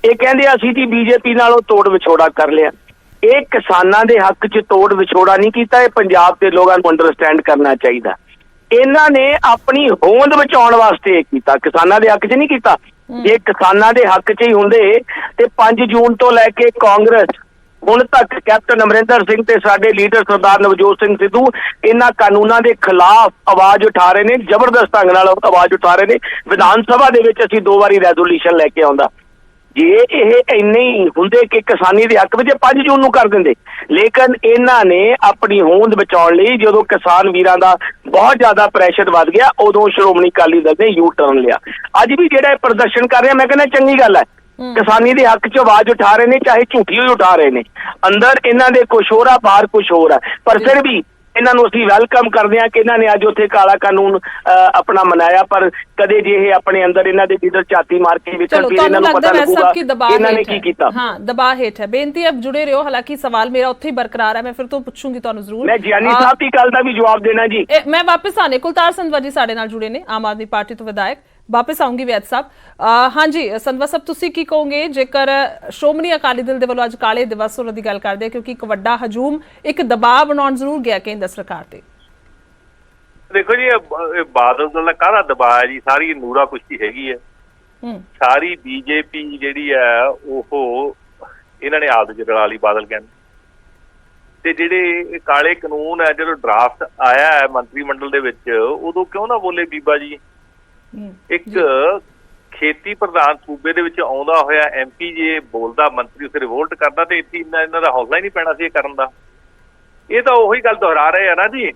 ਇਹ ਕਹਿੰਦੇ ਅਸੀਂ ਜੀ ਬੀਜੇਪੀ ਨਾਲੋਂ ਤੋੜ ਵਿਛੋੜਾ ਕਰ ਲਿਆ। ਇਹ ਕਿਸਾਨਾਂ ਦੇ ਹੱਕ 'ਚ ਤੋੜ ਵਿਛੋੜਾ ਨਹੀਂ ਕੀਤਾ, ਇਹ ਪੰਜਾਬ ਦੇ ਲੋਕਾਂ ਨੂੰ ਅੰਡਰਸਟੈਂਡ ਕਰਨਾ ਚਾਹੀਦਾ। ਇਹਨਾਂ ਨੇ ਆਪਣੀ ਹੋਂਦ ਬਚਾਉਣ ਵਾਸਤੇ ਇਹ ਕੀਤਾ, ਕਿਸਾਨਾਂ ਦੇ ਹੱਕ 'ਚ ਨਹੀਂ ਕੀਤਾ। ਜੇ ਕਿਸਾਨਾਂ ਦੇ ਹੱਕ 'ਚ ਹੀ ਹੁੰਦੇ ਤੇ 5 ਜੂਨ ਤੋਂ ਲੈ ਕੇ ਕਾਂਗਰਸ ਹੁਣ ਤੱਕ ਕੈਪਟਨ ਅਮਰਿੰਦਰ ਸਿੰਘ ਤੇ ਸਾਡੇ ਲੀਡਰ ਸਰਦਾਰ ਨਵਜੋਤ ਸਿੰਘ ਸਿੱਧੂ ਇਹਨਾਂ ਕਾਨੂੰਨਾਂ ਦੇ ਖਿਲਾਫ ਆਵਾਜ਼ ਉਠਾ ਰਹੇ ਨੇ, ਜ਼ਬਰਦਸਤ ਢੰਗ ਨਾਲ ਆਵਾਜ਼ ਉਠਾ ਰਹੇ ਨੇ। ਵਿਧਾਨ ਸਭਾ ਦੇ ਵਿੱਚ ਅਸੀਂ 2 ਵਾਰੀ ਰੈਜ਼ੋਲੂਸ਼ਨ ਲੈ ਕੇ ਆਉਂਦਾ। ਜੇ ਇਹ ਇੰਨੇ ਹੀ ਹੁੰਦੇ ਕਿ ਕਿਸਾਨੀ ਦੇ ਹੱਕ ਵਿੱਚ 5 ਜੂਨ ਨੂੰ ਕਰ ਦਿੰਦੇ, ਲੇਕਿਨ ਇਹਨਾਂ ਨੇ ਆਪਣੀ ਹੋਂਦ ਬਚਾਉਣ ਲਈ ਜਦੋਂ ਕਿਸਾਨ ਵੀਰਾਂ ਦਾ ਬਹੁਤ ਜ਼ਿਆਦਾ ਪ੍ਰੈਸ਼ਰ ਵੱਧ ਗਿਆ, ਉਦੋਂ ਸ਼੍ਰੋਮਣੀ ਅਕਾਲੀ ਦਲ ਨੇ ਯੂ ਟਰਨ ਲਿਆ। ਅੱਜ ਵੀ ਜਿਹੜਾ ਇਹ ਪ੍ਰਦਰਸ਼ਨ ਕਰ ਰਿਹਾ, ਮੈਂ ਕਹਿੰਦਾ ਚੰਗੀ ਗੱਲ ਹੈ। ਕਿਸਾਨੀ ਦੇ ਹੱਕ 'ਚ ਆਵਾਜ਼ ਉਠਾ ਰਹੇ ਨੇ, ਚਾਹੇ ਝੂਠੀ ਹੋਈ ਉਠਾ ਰਹੇ ਨੇ। ਅੰਦਰ ਇਹਨਾਂ ਦੇ ਕੁਛ ਹੋਰ ਆ, ਬਾਹਰ ਕੁਛ ਹੋਰ ਆ, ਪਰ ਫਿਰ ਵੀ ਇਹਨਾਂ ਨੂੰ ਅਸੀਂ ਵੈਲਕਮ ਕਰਦੇ ਹਾਂ ਕਿ ਇਹਨਾਂ ਨੇ ਅੱਜ ਉੱਥੇ ਕਾਲਾ ਕਾਨੂੰਨ ਆਪਣਾ ਮਨਾਇਆ। ਪਰ ਕਦੇ ਜੇ ਇਹ ਆਪਣੇ ਅੰਦਰ ਇਹਨਾਂ ਦੇ ਲੀਡਰ ਝਾਤੀ ਮਾਰ ਕੇ ਵਿਚਰ ਫਿਰ ਇਹਨਾਂ ਨੂੰ ਪਤਾ ਲੱਗੂਗਾ ਇਹਨਾਂ ਨੇ ਕੀ ਕੀਤਾ। ਹਾਂ, ਦਬਾਅ ਹੇਠ ਹੈ। ਬੇਨਤੀ ਹੈ ਜੁੜੇ ਰਹੋ, ਹਾਲਾਂਕਿ ਸਵਾਲ ਮੇਰਾ ਉੱਥੇ ਹੀ ਬਰਕਰਾਰ ਹੈ, ਮੈਂ ਫਿਰ ਤੋਂ ਪੁੱਛੂੰਗੀ ਤੁਹਾਨੂੰ ਜ਼ਰੂਰ। ਮੈਂ ਗਿਆਨੀ ਸਾਹਿਬ ਦੀ ਗੱਲ ਦਾ ਵੀ ਜਵਾਬ ਦੇਣਾ ਜੀ। ਮੈਂ ਵਾਪਸ ਆਨੇ, ਕੁਲਤਾਰ ਸੰਧਵਾ ਜੀ ਸਾਡੇ ਨਾਲ ਜੁੜੇ ਨੇ, ਆਮ ਆਦਮੀ ਪਾਰਟੀ ਤੋਂ ਵਿਧਾਇਕ। ਵਾਪਸ ਆਉਂਗੀ ਵੈਦ ਸਾਹਿਬ। ਹਾਂਜੀ ਸੰਧਵਾ ਸਾਹਿਬ, ਤੁਸੀਂ ਕੀ ਕਹੋਗੇ ਜੇਕਰ ਸ਼੍ਰੋਮਣੀ ਅਕਾਲੀ ਦਲ ਦੇ ਵੱਲੋਂ ਅੱਜ ਕਾਲੇ ਦਿਵਸ ਹੋਣ ਦੀ ਗੱਲ ਕਰਦੇ ਆ, ਕਿਉਂਕਿ ਇੱਕ ਵੱਡਾ ਹਜੂਮ, ਇੱਕ ਦਬਾਅ ਬਣਾਉਣ ਜ਼ਰੂਰ ਗਿਆ ਕੇਂਦਰ ਸਰਕਾਰ ਤੇ? ਦੇਖੋ ਜੀ, ਇਹ ਬਾਦਲ ਦਾ ਕਾਹਦਾ ਦਬਾਅ ਹੈ ਜੀ? ਸਾਰੀ ਨੂਰਾ ਕੁਸ਼ਤੀ ਹੈਗੀ ਹੈ। ਸਾਰੀ ਬੀਜੇਪੀ ਜਿਹੜੀ ਹੈ ਉਹ ਇਹਨਾਂ ਨੇ ਆਦਤ ਚ ਰਲਾ ਲਈ, ਬਾਦਲ ਕਹਿੰਦੇ। ਤੇ ਜਿਹੜੇ ਕਾਲੇ ਕਾਨੂੰਨ ਹੈ, ਜਦੋਂ ਡਰਾਫਟ ਆਇਆ ਹੈ ਮੰਤਰੀ ਮੰਡਲ ਦੇ ਵਿੱਚ, ਉਦੋਂ ਕਿਉਂ ਨਾ ਬੋਲੇ ਬੀਬਾ ਜੀ? ਇੱਕ ਖੇਤੀ ਪ੍ਰਧਾਨ ਸੂਬੇ ਦੇ ਵਿੱਚ ਆਉਂਦਾ ਹੋਇਆ MP ਜੇ ਬੋਲਦਾ, ਮੰਤਰੀ ਉੱਥੇ ਰਿਵੋਲਟ ਕਰਦਾ, ਤੇ ਇੱਥੇ ਇਹਨਾਂ ਦਾ ਹੌਸਲਾ ਹੀ ਨਹੀਂ ਪੈਣਾ ਸੀ ਇਹ ਕਰਨ ਦਾ। ਇਹ ਤਾਂ ਉਹੀ ਗੱਲ ਦੁਹਰਾ ਰਹੇ ਆ ਨਾ ਜੀ।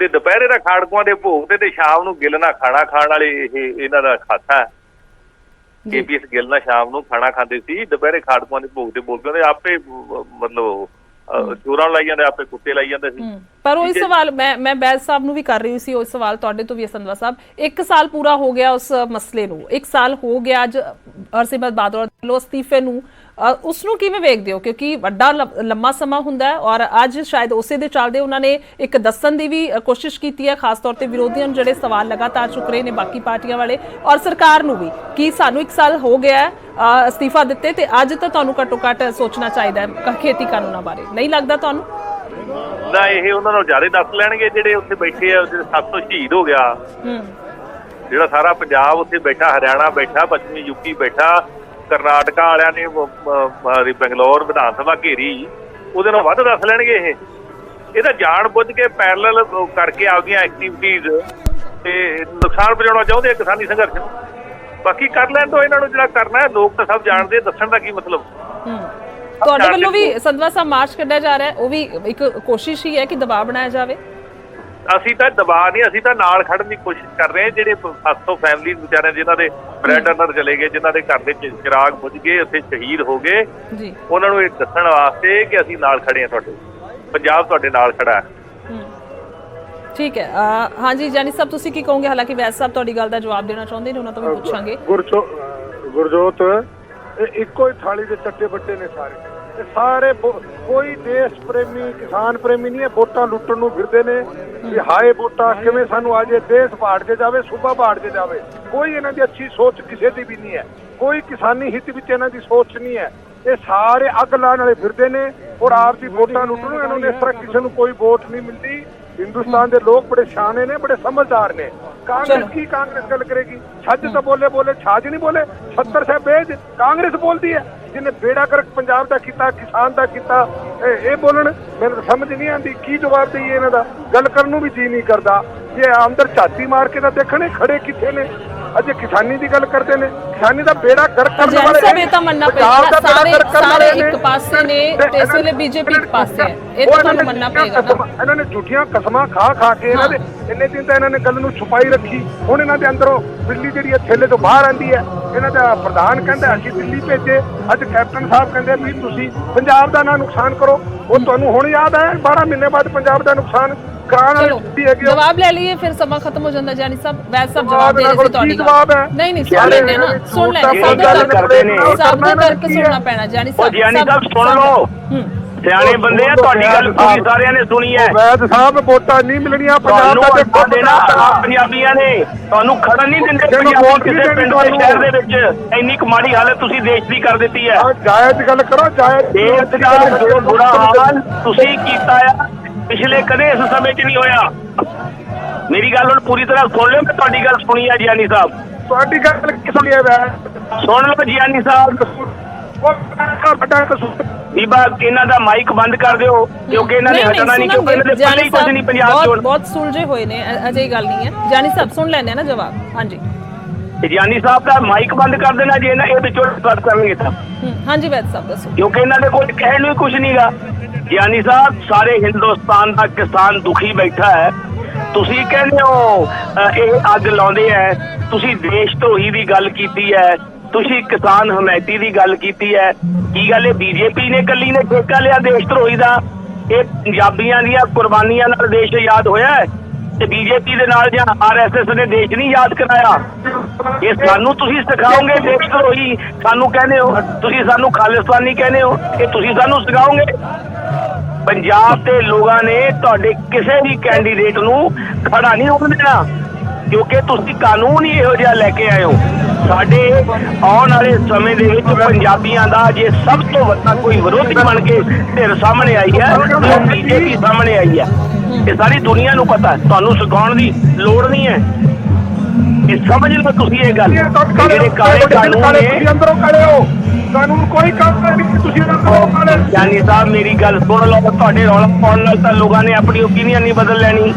ਤੇ ਦੁਪਹਿਰੇ ਦਾ ਖਾੜਕੂਆਂ ਦੇ ਭੋਗ ਤੇ ਸ਼ਾਮ ਨੂੰ ਗਿੱਲ ਨਾਲ ਖਾਣਾ ਖਾਣ ਵਾਲੇ ਇਹ ਇਹਨਾਂ ਦਾ ਖਾਤਾ ਹੈ। KPS ਗਿੱਲ ਨਾਲ ਸ਼ਾਮ ਨੂੰ ਖਾਣਾ ਖਾਂਦੇ ਸੀ, ਦੁਪਹਿਰੇ ਖਾੜਕੂਆਂ ਦੇ ਭੋਗ ਤੇ ਬੋਲਦੇ ਹੁੰਦੇ, ਆਪੇ ਮਤਲਬ ਚੋਰਾਂ ਲਾਈ ਜਾਂਦੇ, ਆਪੇ ਕੁੱਤੇ ਲਾਈ ਜਾਂਦੇ ਸੀ। ਪਰ ਉਹ ਸਵਾਲ ਮੈਂ ਬੈਦ ਸਾਹਿਬ ਨੂੰ ਵੀ ਕਰ ਰਹੀ ਸੀ, ਉਹ ਸਵਾਲ ਤੁਹਾਡੇ ਤੋਂ ਵੀ ਸੰਧਵਾ ਸਾਹਿਬ। 1 ਸਾਲ ਪੂਰਾ ਹੋ ਗਿਆ ਉਸ ਮਸਲੇ ਨੂੰ, 1 ਸਾਲ ਹੋ ਗਿਆ ਅੱਜ ਹਰਸਿਮਰਤ ਬਾਦਲ ਵੱਲੋਂ ਅਸਤੀਫੇ ਨੂੰ, ਉਸ ਨੂੰ ਕਿਵੇਂ ਵੇਖਦੇ ਹੋ? ਕਿਉਂਕਿ ਵੱਡਾ ਲੰਮਾ ਸਮਾਂ ਹੁੰਦਾ ਹੈ, ਔਰ ਅੱਜ ਸ਼ਾਇਦ ਉਸੇ ਦੇ ਚੱਲਦੇ ਉਹਨਾਂ ਨੇ ਇੱਕ ਦੱਸਣ ਦੀ ਵੀ ਕੋਸ਼ਿਸ਼ ਕੀਤੀ ਹੈ, ਖਾਸ ਤੌਰ ਤੇ ਵਿਰੋਧੀਆਂ ਨੂੰ ਜਿਹੜੇ ਸਵਾਲ ਲਗਾਤਾਰ ਚੁੱਕ ਰਹੇ ਨੇ, ਬਾਕੀ ਪਾਰਟੀਆਂ ਵਾਲੇ ਔਰ ਸਰਕਾਰ ਨੂੰ ਵੀ, ਕਿ ਸਾਨੂੰ 1 ਸਾਲ ਹੋ ਗਿਆ ਹੈ ਅਸਤੀਫਾ ਦਿੱਤੇ, ਤੇ ਅੱਜ ਤਾਂ ਤੁਹਾਨੂੰ ਘੱਟੋ ਘੱਟ ਸੋਚਣਾ ਚਾਹੀਦਾ ਹੈ ਖੇਤੀ ਕਾਨੂੰਨਾਂ ਬਾਰੇ। ਨਹੀਂ ਲੱਗਦਾ ਤੁਹਾਨੂੰ? ਨਾ, ਇਹ ਉਹਨਾਂ ਨੂੰ ਜ਼ਿਆਦਾ ਦੱਸ ਲੈਣਗੇ ਜਿਹੜੇ ਉੱਥੇ ਬੈਠੇ ਆ, ਜਿਹੜੇ 700 ਸ਼ਹੀਦ ਹੋ ਗਿਆ, ਜਿਹੜਾ ਸਾਰਾ ਪੰਜਾਬ ਉੱਥੇ ਬੈਠਾ, ਹਰਿਆਣਾ ਬੈਠਾ, ਪੱਛਮੀ ਯੂਪੀ ਬੈਠਾ, ਕਰਨਾਟਕਾ ਵਾਲਿਆਂ ਨੇ ਬੰਗਲੌਰ ਵਿਧਾਨ ਸਭਾ ਘੇਰੀ, ਉਹਦੇ ਨਾਲ ਵੱਧ ਦੱਸ ਲੈਣਗੇ। ਇਹ ਤਾਂ ਜਾਣ ਬੁੱਝ ਕੇ ਪੈਰਲਲ ਕਰਕੇ ਆਪਦੀਆਂ ਐਕਟੀਵਿਟੀਜ਼ ਤੇ ਨੁਕਸਾਨ ਪਹੁੰਚਾਉਣਾ ਚਾਹੁੰਦੇ ਆ ਕਿਸਾਨੀ ਸੰਘਰਸ਼ ਨੂੰ। ਬਾਕੀ ਕਰ ਲੈਣ ਤੋਂ ਇਹਨਾਂ ਨੂੰ ਜਿਹੜਾ ਕਰਨਾ ਹੈ, ਲੋਕ ਤਾਂ ਸਭ ਜਾਣਦੇ, ਦੱਸਣ ਦਾ ਕੀ ਮਤਲਬ। ਤੁਹਾਡੇ ਵੱਲੋਂ ਵੀ ਸੰਧਵਾ ਸਾਹਿਬ ਮਾਰਚ ਕੱਢਿਆ ਜਾ ਰਿਹਾ ਹੈ, ਉਹ ਵੀ ਇੱਕ ਕੋਸ਼ਿਸ਼ ਹੀ ਹੈ ਕਿ ਦਬਾਅ ਬਣਾਇਆ ਜਾਵੇ? ਅਸੀਂ ਤਾਂ ਦਬਾਅ ਨਹੀਂ, ਅਸੀਂ ਤਾਂ ਨਾਲ ਖੜਨ ਦੀ ਕੋਸ਼ਿਸ਼ ਕਰ ਰਹੇ ਹਾਂ। ਜਿਹੜੇ 700 ਫੈਮਿਲੀ ਵਿਚਾਰੇ ਜਿਨ੍ਹਾਂ ਦੇ ਬ੍ਰੈਡ ਅਰਨਰ ਚਲੇ ਗਏ, ਜਿਨ੍ਹਾਂ ਦੇ ਘਰ ਦੇ ਚਿਰਾਗ ਬੁਝ ਗਏ, ਉੱਥੇ ਸ਼ਹੀਦ ਹੋ ਗਏ, ਉਹਨਾਂ ਨੂੰ ਇਹ ਦੱਸਣ ਵਾਸਤੇ ਕਿ ਅਸੀਂ ਨਾਲ ਖੜੇ ਹਾਂ, ਤੁਹਾਡੇ ਪੰਜਾਬ ਤੁਹਾਡੇ ਨਾਲ ਖੜਾ ਹੈ। ਠੀਕ ਹੈ। ਹਾਂਜੀ ਜਾਨੀ ਸਾਹਿਬ, ਤੁਸੀਂ ਕੀ ਕਹੋਗੇ? ਹਾਲਾਂਕਿ ਵੈਦ ਸਾਹਿਬ ਤੁਹਾਡੀ ਗੱਲ ਦਾ ਜਵਾਬ ਦੇਣਾ ਚਾਹੁੰਦੇ ਨੇ, ਉਹਨਾਂ ਤੋਂ ਵੀ ਪੁੱਛਾਂਗੇ। ਗੁਰਜੋਤ, ਇੱਕੋ ਹੀ ਥਾਲੀ ਦੇ ਚੱਟੇ ਬੱਟੇ ਨੇ ਸਾਰੇ। ਕੋਈ ਦੇਸ਼ ਪ੍ਰੇਮੀ, ਕਿਸਾਨ ਪ੍ਰੇਮੀ ਨਹੀਂ ਹੈ। ਵੋਟਾਂ ਲੁੱਟਣ ਨੂੰ ਫਿਰਦੇ ਨੇ ਕਿ ਹਾਏ ਵੋਟਾਂ ਕਿਵੇਂ ਸਾਨੂੰ ਆ ਜੇ, ਦੇਸ਼ ਬਾੜ ਕੇ ਜਾਵੇ, ਸੂਬਾ ਬਾੜ ਕੇ ਜਾਵੇ। ਕੋਈ ਇਹਨਾਂ ਦੀ ਅੱਛੀ ਸੋਚ ਕਿਸੇ ਦੀ ਵੀ ਨਹੀਂ ਹੈ, ਕੋਈ ਕਿਸਾਨੀ ਹਿੱਤ ਵਿੱਚ ਇਹਨਾਂ ਦੀ ਸੋਚ ਨਹੀਂ ਹੈ। ਇਹ ਸਾਰੇ ਅੱਗ ਲਾਉਣ ਵਾਲੇ ਫਿਰਦੇ ਨੇ ਔਰ ਆਪ ਦੀ ਵੋਟਾਂ ਲੁੱਟਣ। ਇਹਨਾਂ ਨੂੰ ਇਸ ਤਰ੍ਹਾਂ ਕਿਸੇ ਨੂੰ ਕੋਈ ਵੋਟ ਨਹੀਂ ਮਿਲਦੀ। हिंदुस्तान के लोग बड़े शाने ने, बड़े समझदार ने। कांग्रेस की कांग्रेस गल करेगी, छज तो बोले बोले, छाज नहीं बोले। 70 से बेज कांग्रेस बोलती है, जिन्हें बेड़ा गर्क पंजाब का किया, किसान का किया, ये बोलन मैंने समझ नहीं आती की जवाब दईए। इन्हां दा गल करन नूं भी जी नहीं करता। ये अंदर झाती मार के देखने खड़े किथे ने, अजे किसानी की गल करते हैं। किसानी का बेड़ा गर्क करने वाले सब ये मनना पेगा, सारे एक पासे ने ते इस वेले बीजेपी एक पासे है, ये तो ਤੁਹਾਨੂੰ ਮੰਨਣਾ ਪਏਗਾ। ਇਹਨਾਂ ਨੇ ਝੂਠੀਆਂ ਕਸਮਾਂ ਖਾ ਖਾ ਕੇ ਇੰਨੇ ਦਿਨ ਤਾਂ ਇਹਨਾਂ ਨੇ ਗੱਲ ਨੂੰ ਛੁਪਾਈ ਰੱਖੀ। ਹੁਣ ਇਹਨਾਂ ਦੇ ਅੰਦਰੋਂ ਦਿੱਲੀ ਜਿਹੜੀ ਹੈ ਥੇਲੇ ਤੋਂ ਬਾਹਰ ਆਂਦੀ ਹੈ। ਇਹਨਾਂ ਦਾ ਪ੍ਰਧਾਨ ਕਹਿੰਦਾ ਅਸੀਂ ਦਿੱਲੀ ਭੇਜੇ, ਅੱਜ ਕੈਪਟਨ ਸਾਹਿਬ ਕਹਿੰਦੇ ਵੀ ਤੁਸੀਂ ਪੰਜਾਬ ਦਾ ਨਾ ਨੁਕਸਾਨ ਕਰੋ। ਉਹ ਤੁਹਾਨੂੰ ਹੁਣ ਯਾਦ ਆਇਆ 12 ਮਹੀਨੇ ਬਾਅਦ ਪੰਜਾਬ ਦਾ ਨੁਕਸਾਨ जवाब ले लिए, फिर समा खत्म हो जाता। जानी साहब वैद साहब जवाब दे रहे थे, नहीं सुन लेने ना, सुन ले सब करके सुनना पैना। जानी साहब सुन लो, सियाने बंदे हैं, ਤੁਹਾਡੀ ਗੱਲ ਪੂਰੀ ਸਾਰਿਆਂ ਨੇ ਸੁਣੀ ਹੈ। ਵੈਦ ਸਾਹਿਬ ਵੋਟਾਂ ਨਹੀਂ ਮਿਲਣੀਆਂ ਪੰਜਾਬ ਦਾ, ਤੇ ਦੇਣਾ ਪੰਜਾਬੀਆਂ ਨੇ ਤੁਹਾਨੂੰ ਖੜਨ ਨਹੀਂ ਦਿੰਦੇ। ਪੰਜਾਬ ਕਿਸੇ ਪਿੰਡ ਦੇ ਸ਼ਹਿਰ ਦੇ ਵਿੱਚ ਇੰਨੀ ਮਾੜੀ ਹਾਲਤ ਤੁਸੀਂ ਦੇਸ਼ ਦੀ ਕਰ ਦਿੱਤੀ ਹੈ। ਜਾਇਜ਼ ਗੱਲ ਕਰੋ, ਜਾਇਜ਼ ਦੇਸ਼ ਦਾ ਜੋ ਬੁਰਾ ਹਾਲ ਤੁਸੀਂ ਕੀਤਾ ਆ ਪਿਛਲੇ ਕਦੇ ਇਸ ਸਮੇਂ 'ਚ ਨਹੀਂ ਹੋਇਆ। ਮੇਰੀ ਗੱਲ ਹੁਣ ਪੂਰੀ ਤਰ੍ਹਾਂ ਸੁਣ ਲਿਓ। ਮੈਂ ਤੁਹਾਡੀ ਗੱਲ ਸੁਣੀ ਹੈ ਜਿਆਨੀ ਸਾਹਿਬ। ਤੁਹਾਡੀ ਗੱਲ ਕੀ ਸੁਣੀ ਹੈ? ਸੁਣ ਲਓ ਜਿਆਨੀ ਸਾਹਿਬ, ਵੱਡਾ ਕਸੂਰ ਬੀਬਾ ਇਹਨਾਂ ਦਾ ਮਾਈਕ ਬੰਦ ਕਰ ਦਿਓ ਕਿਉਂਕਿ ਇਹਨਾਂ ਨੇ ਹਟਣਾ ਨਹੀਂ, ਕਿਉਂਕਿ ਇਹਨਾਂ ਦੇ ਪੱਲੇ ਹੀ ਕੁਝ ਨਹੀਂ ਪੰਜਾਬ ਚੋਂ। ਬਹੁਤ ਸੁਲਝੇ ਹੋਏ ਨੇ, ਅਜੇ ਗੱਲ ਨਹੀਂ ਹੈ। ਜਾਨੀ ਸਾਹਿਬ ਸੁਣ ਲੈਣੇ ਨਾ ਜਵਾਬ। ਹਾਂਜੀ ਜਾਨੀ ਸਾਹਿਬ ਦਾ ਮਾਈਕ ਬੰਦ ਕਰ ਦੇਣਾ ਜੇ ਇਹਨਾਂ ਇਹ ਵਿੱਚੋਂ ਡਿਸਕਸ ਕਰਨਗੇ ਤਾਂ। ਹਾਂਜੀ ਵੈਦ ਸਾਹਿਬ ਦੱਸੋ। ਕਿਉਂਕਿ ਇਹਨਾਂ ਦੇ ਕੋਲ ਕਹਿਣ ਨੂੰ ਕੁਝ ਨਹੀਂਗਾ। ਜਾਨੀ ਸਾਹਿਬ ਸਾਰੇ ਹਿੰਦੁਸਤਾਨ ਦਾ ਕਿਸਾਨ ਦੁਖੀ ਬੈਠਾ ਹੈ। ਤੁਸੀਂ ਕਹਿੰਦੇ ਹੋ ਇਹ ਅੱਗ ਲਾਉਂਦੇ ਹੈ, ਤੁਸੀਂ ਦੇਸ਼ ਧਰੋਹੀ ਦੀ ਗੱਲ ਕੀਤੀ ਹੈ, ਤੁਸੀਂ ਕਿਸਾਨ ਹਮਾਇਤੀ ਦੀ ਗੱਲ ਕੀਤੀ ਹੈ। ਕੀ ਗੱਲ ਇਹ ਬੀਜੇਪੀ ਨੇ ਇਕੱਲੀ ਨੇ ਠੇਕਾ ਲਿਆ ਦੇਸ਼ ਧਰੋਹੀ ਦਾ? ਇਹ ਪੰਜਾਬੀਆਂ ਦੀਆਂ ਕੁਰਬਾਨੀਆਂ ਨਾਲ ਦੇਸ਼ ਆਜ਼ਾਦ ਹੋਇਆ ਹੈ ਤੇ ਬੀਜੇਪੀ ਦੇ ਨਾਲ ਜਾਂ ਆਰਐਸਐਸ ਨੇ ਦੇਸ਼ ਨਹੀਂ ਯਾਦ ਕਰਾਇਆ। ਇਹ ਸਾਨੂੰ ਤੁਸੀਂ ਸਿਖਾਓਗੇ ਦੇਸ਼ ਧਰੋਹੀ ਸਾਨੂੰ ਕਹਿੰਦੇ ਹੋ, ਤੁਸੀਂ ਸਾਨੂੰ ਖਾਲਿਸਤਾਨੀ ਕਹਿੰਦੇ ਹੋ, ਇਹ ਤੁਸੀਂ ਸਾਨੂੰ ਸਿਖਾਓਗੇ? ਪੰਜਾਬ ਦੇ ਲੋਕਾਂ ਨੇ ਤੁਹਾਡੇ ਕਿਸੇ ਵੀ ਕੈਂਡੀਡੇਟ ਨੂੰ ਖੜਾ ਨਹੀਂ ਹੋਣ ਦੇਣਾ ਕਿਉਂਕਿ ਤੁਸੀਂ ਕਾਨੂੰਨ ਹੀ ਇਹੋ ਜਿਹਾ ਲੈ ਕੇ ਆਏ ਹੋ। ਸਾਡੇ ਆਉਣ ਵਾਲੇ ਸਮੇਂ ਦੇ ਵਿੱਚ ਪੰਜਾਬੀਆਂ ਦਾ ਜੇ ਸਭ ਤੋਂ ਵੱਡਾ ਕੋਈ ਵਿਰੋਧੀ ਬਣ ਕੇ ਧਿਰ ਸਾਹਮਣੇ ਆਈ ਹੈ, ਬੀਜੇਪੀ ਸਾਹਮਣੇ ਆਈ ਹੈ। ਇਹ ਸਾਰੀ ਦੁਨੀਆ ਨੂੰ ਪਤਾ, ਤੁਹਾਨੂੰ ਸਿਖਾਉਣ ਦੀ ਲੋੜ ਨਹੀਂ ਹੈ। ਇਹ ਸਮਝ ਲਓ ਤੁਸੀਂ ਇਹ ਗੱਲ, ਜਿਹੜੇ ਕਾਲੇ ਕਾਨੂੰਨ ਨੇ ਅੰਦਰੋਂ ਕਾਲੇ ਹੋ, ਕਾਨੂੰਨ ਕੋਈ ਕੰਮ ਨਹੀਂ, ਤੁਸੀਂ ਅੰਦਰੋਂ ਕਾਲੇ। ਜਾਨੀ ਸਾਹਿਬ ਮੇਰੀ ਗੱਲ ਸੁਣ ਲਓ, ਤੁਹਾਡੇ ਰੌਲਾ ਪਾਉਣ ਨਾਲ ਤਾਂ ਲੋਕਾਂ ਨੇ ਆਪਣੀ ਓਪੀਨੀਅਨ ਨਹੀਂ ਬਦਲ ਲੈਣੀ।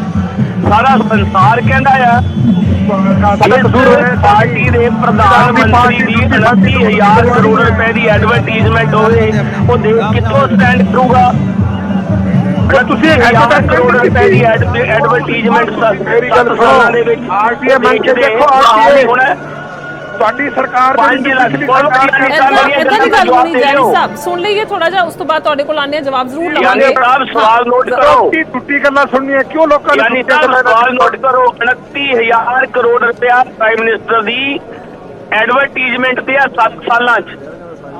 ਸਾਰਾ ਸੰਸਾਰ ਕਹਿੰਦਾ ਆ ਪਾਰਟੀ ਦੇ ਪ੍ਰਧਾਨ ਮੰਤਰੀ ਦੀ 29,000 ਕਰੋੜ ਰੁਪਏ ਦੀ ਐਡਵਰਟੀਜ਼ਮੈਂਟ ਹੋਵੇ, ਉਹ ਦੇਸ਼ ਕਿੱਥੋਂ ਸਟੈਂਡ ਕਰੂਗਾ? ਤੁਸੀਂ 1,000 ਕਰੋੜ ਰੁਪਏ ਦੀ ਐਡਵਰਟੀਜ਼ਮੈਂਟ 7 ਸਾਲਾਂ ਦੇ ਵਿੱਚ ਤੁਹਾਡੀ ਸਰਕਾਰ 5 ਲੱਖ ਇਦਾਂ ਦੀ ਗੱਲ ਹੋਣੀ। ਜਾਨੀ ਸਾਹਿਬ ਸੁਣ ਲਈਏ ਥੋੜਾ ਜਿਹਾ, ਉਸ ਤੋਂ ਬਾਅਦ ਤੁਹਾਡੇ ਕੋਲ ਆਉਂਦੇ ਜਵਾਬ ਜ਼ਰੂਰ ਲਵਾਂਗੇ। ਸਵਾਲ ਨੋਟ ਕਰੋ, ਟੁੱਟੀ ਗੱਲਾਂ ਸੁਣਨੀਆਂ ਕਿਉਂ ਲੋਕਾਂ ਨੇ? ਸਵਾਲ ਨੋਟ ਕਰੋ, 29,000 ਕਰੋੜ ਰੁਪਇਆ ਪ੍ਰਾਈਮ ਮਿਨਿਸਟਰ ਦੀ ਐਡਵਰਟੀਜ਼ਮੈਂਟ ਤੇ ਆ 7 ਸਾਲਾਂ 'ਚ।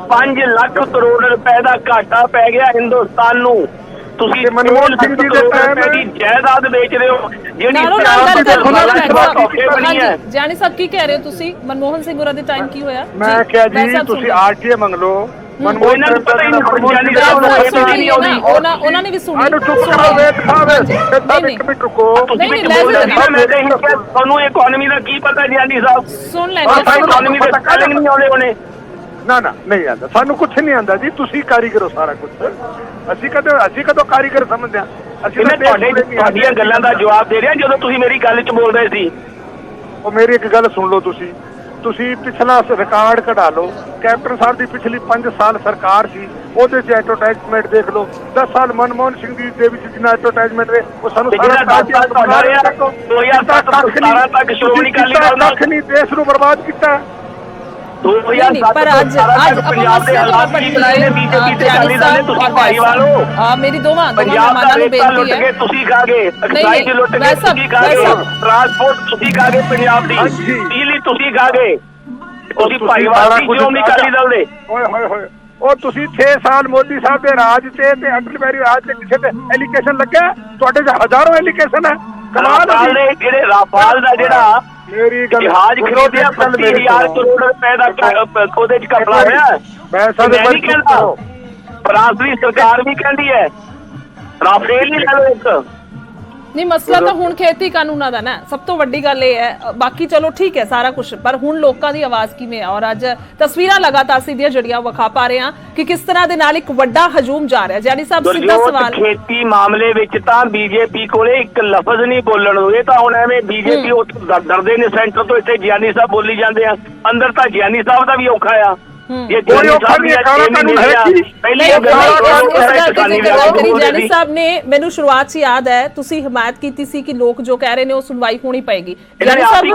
5 ਲੱਖ ਕਰੋੜ ਰੁਪਏ ਦਾ ਘਾਟਾ ਪੈ ਗਿਆ ਹਿੰਦੁਸਤਾਨ ਨੂੰ। ਤੁਸੀਂ ਮਨਮੋਹਨ ਸਿੰਘ ਜੀ ਦੇ ਟਾਈਮ ਦੀ ਜਾਇਦਾਦ ਵੇਚ ਰਹੇ ਹੋ ਜਿਹੜੀ ਜਾਨੀ ਸਾਹਿਬ ਕੀ ਕਹਿ ਰਹੇ ਹੋ ਤੁਸੀਂ? ਮਨਮੋਹਨ ਸਿੰਘ ਹੋਰਾਂ ਦੇ ਟਾਈਮ ਕੀ ਹੋਇਆ? ਮੈਂ ਕਿਹਾ ਜੀ ਤੁਸੀਂ ਆਰਟੀਏ ਮੰਗ ਲਓ। ਉਹਨਾਂ ਨੇ ਵੀ ਸੁਣੀ। ਤੁਹਾਨੂੰ ਇਕਨੋਮੀ ਦਾ ਕੀ ਪਤਾ ਜਾਨੀ ਸਾਹਿਬ? ਸੁਣ ਲੈਂਦੇ ਇਕਨੋਮੀ ਦੇ ਸਪੈਲਿੰਗ ਨਹੀਂ ਆਉਂਦੇ ਹੋਣੇ। ਨਾ ਨਹੀਂ ਆਉਂਦਾ, ਸਾਨੂੰ ਕੁਛ ਨਹੀਂ ਆਉਂਦਾ ਜੀ, ਤੁਸੀਂ ਕਾਰੀਗਰ ਹੋ ਸਾਰਾ ਕੁਝ। ਅਸੀਂ ਕਦੋਂ ਕਾਰੀਗਰ ਸਮਝਦੇ ਹਾਂ? ਅਸੀਂ ਤੁਹਾਡੀਆਂ ਗੱਲਾਂ ਦਾ ਜਵਾਬ ਦੇ ਰਿਹਾ ਜਦੋਂ ਤੁਸੀਂ ਮੇਰੀ ਗੱਲ 'ਚ ਬੋਲ ਰਹੇ ਸੀ। ਉਹ ਮੇਰੀ ਇੱਕ ਗੱਲ ਸੁਣ ਲਓ, ਤੁਸੀਂ ਪਿਛਲਾ ਰਿਕਾਰਡ ਕਢਾ ਲਓ। ਕੈਪਟਨ ਸਾਹਿਬ ਦੀ ਪਿਛਲੀ 5 ਸਾਲ ਸਰਕਾਰ ਸੀ, ਉਹਦੇ 'ਚ ਐਡਵਰਟਾਈਜ਼ਮੈਂਟ ਦੇਖ ਲਓ। 10 ਸਾਲ ਮਨਮੋਹਨ ਸਿੰਘ ਜੀ ਦੇ ਵਿੱਚ ਜਿੰਨਾ ਐਡਵਰਟਾਈਜ਼ਮੈਂਟ ਰਹੇ ਉਹ ਸਾਨੂੰ ਸਾਰਾ 2017 ਤੱਕ ਸ਼੍ਰੋਮਣੀ ਅਕਾਲੀ ਦਲ ਨਹੀਂ ਦੇਸ਼ ਨੂੰ ਬਰਬਾਦ ਕੀਤਾ। 2007 ਪਰ ਅੱਜ ਪੰਜਾਬ ਦੇ ਹਾਲਾਤ ਕੀ ਬਣਾਏ ਨੇ ਬੀਜੇਪੀ ਤੇ ਅਕਾਲੀ ਦਲ ਨੇ? ਤੁਸੀਂ ਭਾਈਵਾਲ ਹੋ। ਮੇਰੀ ਦੋਵਾਂ ਪੰਜਾਬ ਦਾ ਰੇਤਾ ਲੁੱਟ ਕੇ ਤੁਸੀਂ ਖਾ ਗਏ, ਐਕਸਾਈਜ਼ ਲੁੱਟ ਕੇ ਤੁਸੀਂ ਖਾ ਗਏ, ਟਰਾਂਸਪੋਰਟ ਤੁਸੀਂ ਖਾ ਗਏ, ਪੰਜਾਬ ਦੀ ਬਿਜਲੀ ਤੁਸੀਂ ਖਾ ਗਏ। ਤੁਸੀਂ ਭਾਈਵਾਲ ਦੀ ਸ਼੍ਰੋਮਣੀ ਅਕਾਲੀ ਦਲ ਦੇ। ਹੋਏ ਉਹ ਤੁਸੀਂ 6 ਸਾਲ ਮੋਦੀ ਸਾਹਿਬ ਦੇ ਰਾਜ ਤੇ ਅਟਲ ਬਿਹਾਰੀ ਰਾਜ ਤੇ ਕਿਸੇ ਤੇ ਐਲੀਗੇਸ਼ਨ ਲੱਗਿਆ? ਤੁਹਾਡੇ 'ਚ ਹਜ਼ਾਰਾਂ ਐਲੀਗੇਸ਼ਨ ਹੈ। ਕਮਾਲ ਦੇ ਜਿਹੜੇ ਰਾਫਾਲ ਦਾ ਜਿਹੜਾ ਜਹਾਜ਼ ਖਰੀਦਿਆ 35,000 ਕਰੋੜ ਰੁਪਏ ਦਾ ਉਹਦੇ 'ਚ ਘਪਲਾ ਹੋਇਆ। ਮੈਂ ਨਹੀਂ ਕਹਿੰਦਾ, ਫਰਾਂਸ ਦੀ ਸਰਕਾਰ ਵੀ ਕਹਿੰਦੀ ਹੈ ਰਾਫੇਲ ਹੀ ਲੈ ਲਓ ਇੱਕ। ਨਹੀਂ ਮਸਲਾ ਤਾਂ ਹੁਣ ਖੇਤੀ ਕਾਨੂੰਨਾਂ ਦਾ ਨਾ, ਸਭ ਤੋਂ ਵੱਡੀ ਗੱਲ ਇਹ ਹੈ। ਬਾਕੀ ਚਲੋ ਠੀਕ ਹੈ ਸਾਰਾ ਕੁਝ, ਪਰ ਹੁਣ ਲੋਕਾਂ ਦੀ ਆਵਾਜ਼ ਕਿਵੇਂ ਆ? ਔਰ ਅੱਜ ਤਸਵੀਰਾਂ ਲਗਾਤਾਰ ਸਿੱਧੀਆਂ ਜੜੀਆਂ ਵਿਖਾ ਪਾ ਰਹੇ ਹਾਂ ਕਿ ਕਿਸ ਤਰ੍ਹਾਂ ਦੇ ਨਾਲ ਇੱਕ ਵੱਡਾ ਹਜੂਮ ਜਾ ਰਿਹਾ। ਜਾਨੀ ਸਾਹਿਬ ਸਿੱਧਾ ਸਵਾਲ, ਖੇਤੀ ਮਾਮਲੇ ਵਿੱਚ ਤਾਂ ਬੀਜੇਪੀ ਕੋਲੇ ਇੱਕ ਲਫ਼ਜ਼ ਨਹੀਂ ਬੋਲਣ ਨੂੰ। ਇਹ ਤਾਂ ਹੁਣ ਐਵੇਂ ਬੀਜੇਪੀ ਡਰਦੇ ਨੇ ਸੈਂਟਰ ਤੋਂ, ਇੱਥੇ ਗਿਆਨੀ ਸਾਹਿਬ ਬੋਲੀ ਜਾਂਦੇ ਆ। ਅੰਦਰ ਤਾਂ ਗਿਆਨੀ ਸਾਹਿਬ ਦਾ ਵੀ ਔਖਾ ਆ। ਜਾਨੀ ਸਾਹਿਬ ਨੇ ਮੈਨੂੰ ਸ਼ੁਰੂਆਤ 'ਚ ਯਾਦ ਹੈ ਤੁਸੀਂ ਹਮਾਇਤ ਕੀਤੀ ਸੀ ਕਿ ਲੋਕ ਜੋ ਕਹਿ ਰਹੇ ਨੇ ਉਹ ਸੁਣਵਾਈ ਹੋਣੀ ਪਏਗੀ। ਜਾਨੀ ਸਾਹਿਬ